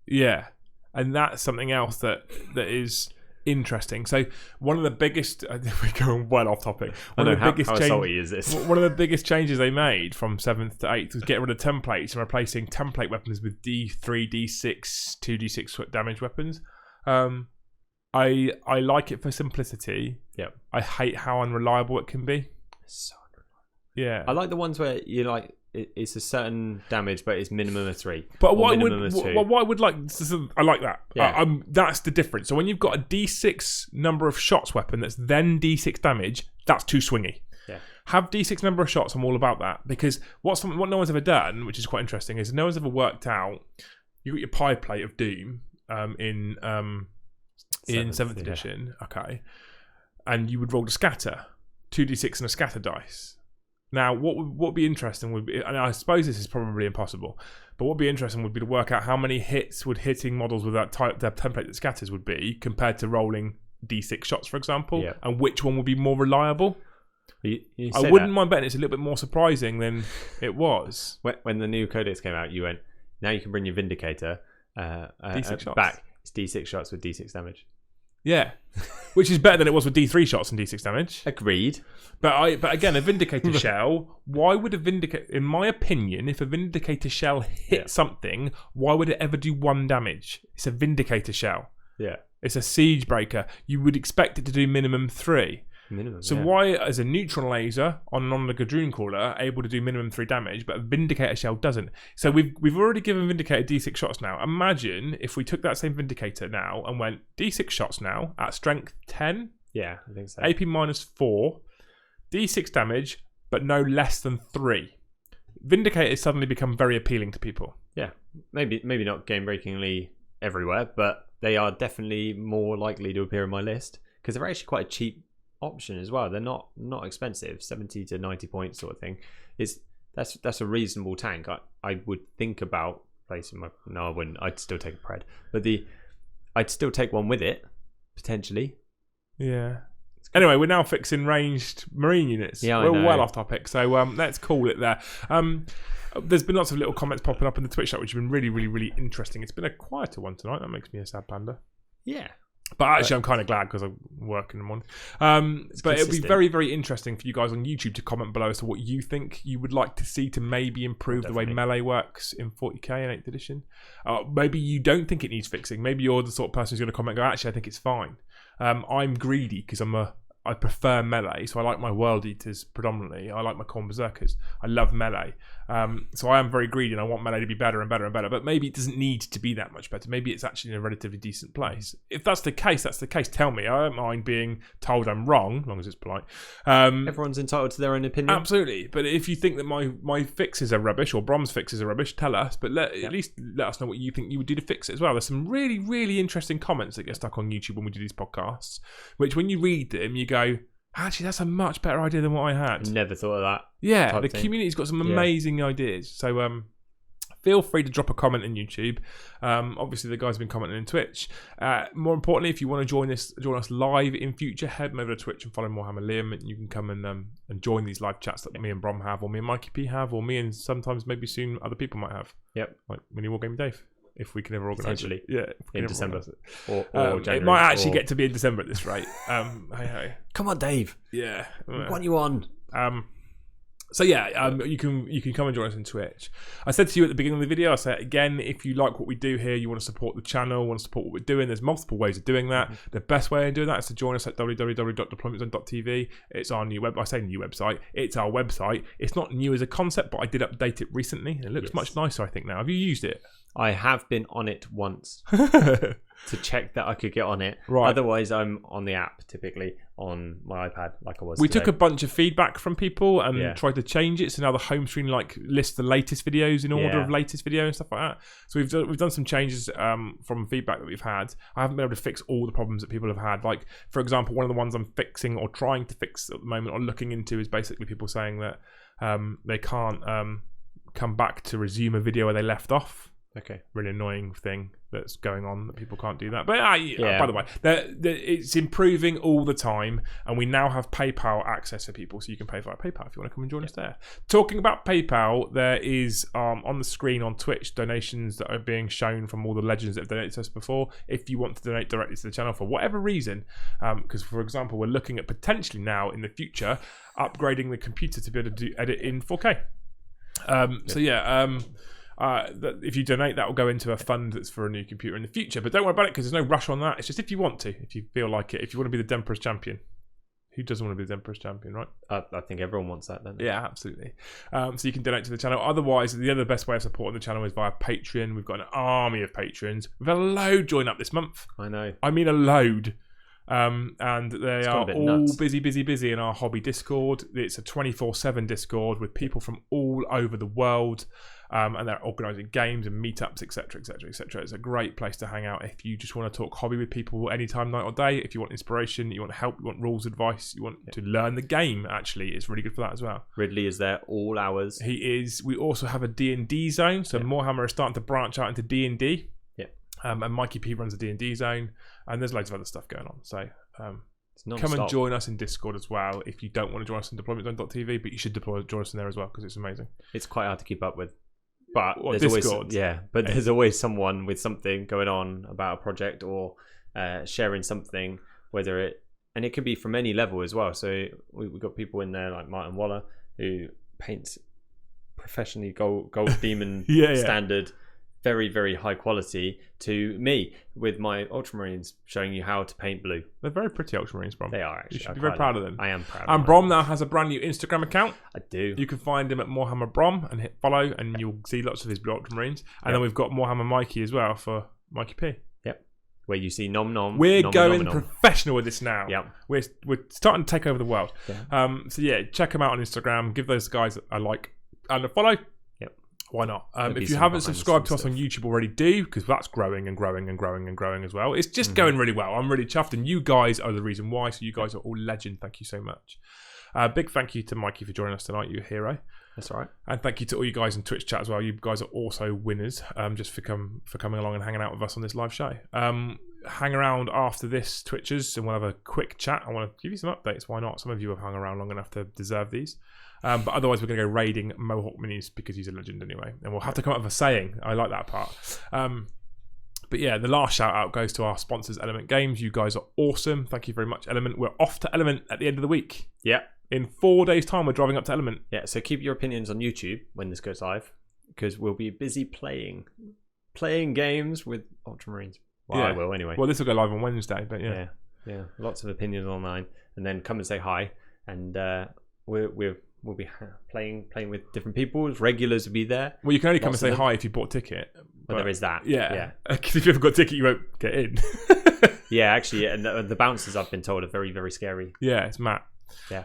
Speaker 1: Yeah, and that's something else that is interesting. So one of the biggest, we're going well off topic. How
Speaker 2: salty is this?
Speaker 1: One of the biggest changes they made from 7th to 8th was getting rid of templates and replacing template weapons with D3, D6, 2d6 damage weapons. I like it for simplicity.
Speaker 2: Yep.
Speaker 1: I hate how unreliable it can be.
Speaker 2: So
Speaker 1: Yeah.
Speaker 2: I like the ones where you like it's a certain damage, but it's minimum of 3.
Speaker 1: But what I would like, I like that.
Speaker 2: Yeah.
Speaker 1: That's the difference. So when you've got a D6 number of shots weapon that's then D6 damage, that's too swingy.
Speaker 2: Yeah.
Speaker 1: Have D6 number of shots. I'm all about that, because what no one's ever done, which is quite interesting, is no one's ever worked out. You got your pie plate of Doom in 7th edition, okay, and you would roll to scatter 2d6 and a scatter dice. Now, what would be interesting would be, and I suppose this is probably impossible, but what would be interesting would be to work out how many hits would hitting models with that template that scatters would be compared to rolling d6 shots, for example, and which one would be more reliable.
Speaker 2: You
Speaker 1: I wouldn't mind betting it's a little bit more surprising than it was.
Speaker 2: When the new codex came out, you went, now you can bring your Vindicator
Speaker 1: D6 shots.
Speaker 2: back. It's d6 shots with d6 damage.
Speaker 1: Yeah, which is better than it was with D3 shots and D6 damage.
Speaker 2: Agreed.
Speaker 1: But again, a Vindicator shell, why would a Vindicator, in my opinion, if a Vindicator shell hit something, why would it ever do 1 damage? It's a Vindicator shell.
Speaker 2: Yeah.
Speaker 1: It's a siege breaker. You would expect it to do minimum 3. So why, as a neutron laser on the Gadroon Crawler, able to do minimum 3 damage, but a Vindicator shell doesn't? So we've already given Vindicator D6 shots now. Imagine if we took that same Vindicator now and went D6 shots now at strength 10.
Speaker 2: Yeah, I think so.
Speaker 1: AP -4, D6 damage, but no less than 3. Vindicators suddenly become very appealing to people.
Speaker 2: Yeah, maybe not game-breakingly everywhere, but they are definitely more likely to appear in my list because they're actually quite a cheap option as well. They're not expensive, 70 to 90 points sort of thing. That's a reasonable tank. I would think about placing my. No, I wouldn't. I'd still take a pred, but I'd still take one with it potentially.
Speaker 1: Yeah. Anyway, we're now fixing ranged marine units.
Speaker 2: Yeah,
Speaker 1: we're well off topic, so let's call it there. There's been lots of little comments popping up in the Twitch chat, which have been really, really, really interesting. It's been a quieter one tonight. That makes me a sad panda.
Speaker 2: Yeah.
Speaker 1: But actually, I'm kind of glad because I work in the morning. But it'll be very, very interesting for you guys on YouTube to comment below as to what you think you would like to see to maybe improve the way melee works in 40k and 8th edition. Maybe you don't think it needs fixing. Maybe you're the sort of person who's going to comment and go, actually, I think it's fine. I'm greedy because I prefer melee, so I like my World Eaters predominantly. I like my Khorne Berserkers. I love melee. So I am very greedy and I want melee to be better and better and better. But maybe it doesn't need to be that much better. Maybe it's actually in a relatively decent place. If that's the case, that's the case. Tell me. I don't mind being told I'm wrong, as long as it's polite.
Speaker 2: Everyone's entitled to their own opinion.
Speaker 1: Absolutely. But if you think that my fixes are rubbish or Brom's fixes are rubbish, tell us. But at least let us know what you think you would do to fix it as well. There's some really, really interesting comments that get stuck on YouTube when we do these podcasts, which when you read them, you go, actually, that's a much better idea than what I had.
Speaker 2: Never thought of that.
Speaker 1: Yeah, the community's got some amazing ideas. So feel free to drop a comment on YouTube. Obviously, the guys have been commenting on Twitch. More importantly, if you want to join us live in future, head over to Twitch and follow Warhammer Liam. And you can come and join these live chats that me and Brom have, or me and Mikey P have, or me and sometimes maybe soon other people might have.
Speaker 2: Yep.
Speaker 1: Like Mini Wargame Dave. If we can ever organise it. Yeah,
Speaker 2: in December.
Speaker 1: Or January. It might actually get to be in December at this rate. Hey.
Speaker 2: Come on, Dave.
Speaker 1: Yeah.
Speaker 2: I want you on.
Speaker 1: So yeah, you can come and join us on Twitch. I said to you at the beginning of the video, I said again, if you like what we do here, you want to support the channel, want to support what we're doing, there's multiple ways of doing that. The best way of doing that is to join us at www.deploymentzone.tv. It's our new web. I say new website. It's our website. It's not new as a concept, but I did update it recently. It looks much nicer, I think now. Have you used it?
Speaker 2: I have been on it once to check that I could get on it.
Speaker 1: Right.
Speaker 2: Otherwise, I'm on the app typically on my iPad, like I was.
Speaker 1: We took a bunch of feedback from people and tried to change it. So now the home screen lists the latest videos in order of latest video and stuff like that. So we've done some changes from feedback that we've had. I haven't been able to fix all the problems that people have had. Like for example, one of the ones I'm fixing or trying to fix at the moment or looking into is basically people saying that they can't come back to resume a video where they left off.
Speaker 2: Okay.
Speaker 1: Really annoying thing that's going on that people can't do that. But by the way, it's improving all the time, and we now have PayPal access for people, so you can pay via PayPal if you want to come and join us there. Talking about PayPal, there is on the screen on Twitch donations that are being shown from all the legends that have donated to us before. If you want to donate directly to the channel for whatever reason, because for example, we're looking at potentially now in the future upgrading the computer to be able to edit in 4K. If you donate, that will go into a fund that's for a new computer in the future. But don't worry about it because there's no rush on that. It's just if you want to, if you feel like it, if you want to be the Demperor's champion. Who doesn't want to be the Emperor's Champion, right?
Speaker 2: I think everyone wants that, don't they?
Speaker 1: Yeah, absolutely. So you can donate to the channel. Otherwise, the other best way of supporting the channel is via Patreon. We've got an army of patrons. We've had a load join up this month.
Speaker 2: I know.
Speaker 1: I mean a load. And they are all
Speaker 2: nuts.
Speaker 1: busy in our hobby Discord. It's a 24/7 Discord with people from all over the world. And they're organising games and meetups, etc. It's a great place to hang out if you just want to talk hobby with people anytime, night or day. If you want inspiration, you want help, you want rules advice, you want to learn the game, actually, it's really good for that as well.
Speaker 2: Ridley is there all hours.
Speaker 1: He is. We also have a D&D zone, so Warhammer is starting to branch out into D&D.
Speaker 2: Yeah.
Speaker 1: And Mikey P runs a D&D zone, and there's loads of other stuff going on. So come and join us in Discord as well if you don't want to join us in deploymentzone.tv, but you should join us in there as well because it's amazing.
Speaker 2: It's quite hard to keep up with. But
Speaker 1: Discord.
Speaker 2: There's always someone with something going on about a project or sharing something, and it could be from any level as well. So we've got people in there like Martin Waller who paints professionally gold demon standard, very, very high quality, to me with my Ultramarines showing you how to paint blue.
Speaker 1: They're very pretty Ultramarines, Brom.
Speaker 2: They are, actually.
Speaker 1: You should be very proud of them.
Speaker 2: I am proud.
Speaker 1: And Brom now has a brand new Instagram account.
Speaker 2: I do.
Speaker 1: You can find him at Warhammer Brom and hit follow, and you'll see lots of his blue Ultramarines. And then we've got Warhammer Mikey as well for Mikey P.
Speaker 2: Yep. Where you see nom.
Speaker 1: We're going professional with this now.
Speaker 2: Yep.
Speaker 1: We're starting to take over the world.
Speaker 2: Yeah.
Speaker 1: So check them out on Instagram. Give those guys a like and a follow. Why not? If you haven't subscribed to us on YouTube already, do, because that's growing as well. It's just going really well. I'm really chuffed, and you guys are the reason why. So you guys are all legend. Thank you so much. Big thank you to Mikey for joining us tonight. You're a hero.
Speaker 2: That's all right.
Speaker 1: And thank you to all you guys in Twitch chat as well. You guys are also winners. Just for coming along and hanging out with us on this live show. Hang around after this, Twitchers, and we'll have a quick chat. I want to give you some updates. Why not? Some of you have hung around long enough to deserve these. But otherwise, we're going to go raiding Mohawk Minis because he's a legend anyway. And we'll have to come up with a saying. I like that part. But yeah, the last shout out goes to our sponsors, Element Games. You guys are awesome. Thank you very much, Element. We're off to Element at the end of the week.
Speaker 2: Yeah.
Speaker 1: In 4 days' time, we're driving up to Element.
Speaker 2: Yeah, so keep your opinions on YouTube when this goes live, because we'll be busy playing games with Ultramarines. Well, I will anyway.
Speaker 1: Well, this will go live on Wednesday, but yeah.
Speaker 2: Yeah. Lots of opinions online. And then come and say hi. And we'll be playing with different people. Regulars will be there.
Speaker 1: Well, you can only come and say hi if you bought a ticket.
Speaker 2: But there is that.
Speaker 1: Yeah. Because if you haven't got a ticket, you won't get in.
Speaker 2: Yeah, actually, and the bouncers, I've been told, are very, very scary.
Speaker 1: Yeah, it's Matt.
Speaker 2: Yeah.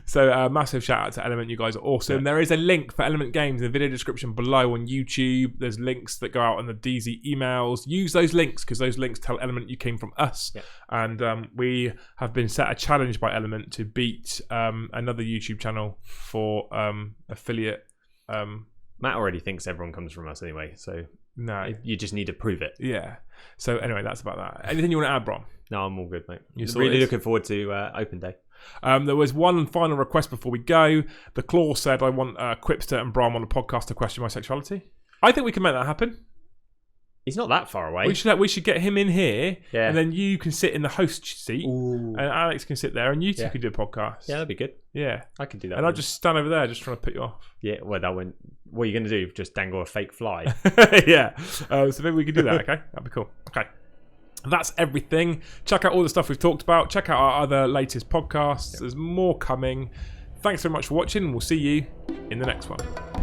Speaker 1: So massive shout out to Element. You guys are awesome. There is a link for Element Games in the video description below on YouTube. There's links that go out on the DZ emails. Use those links because those links tell Element you came from us. And we have been set a challenge by Element to beat another YouTube channel for affiliate.
Speaker 2: Matt already thinks everyone comes from us anyway, so
Speaker 1: no,
Speaker 2: you just need to prove it.
Speaker 1: Yeah. So anyway, that's about that. Anything you want to add, Brom?
Speaker 2: No, I'm all good, mate.
Speaker 1: You're
Speaker 2: really looking forward to open day.
Speaker 1: There was one final request before we go. The Claw said, I want Quipster and Brom on the podcast to question my sexuality. I think we can make that happen.
Speaker 2: He's not that far away.
Speaker 1: We should get him in here, and then you can sit in the host seat, and Alex can sit there, and you two can do a podcast.
Speaker 2: Yeah, that'd be good.
Speaker 1: Yeah,
Speaker 2: I could do that.
Speaker 1: And I'll just stand over there, just trying to put you off.
Speaker 2: Yeah, well, that went. What are you going to do? Just dangle a fake fly?
Speaker 1: Yeah. So maybe we could do that. Okay, that'd be cool. Okay. That's everything. Check out all the stuff we've talked about. Check out our other latest podcasts. There's more coming. Thanks very much for watching, and we'll see you in the next one.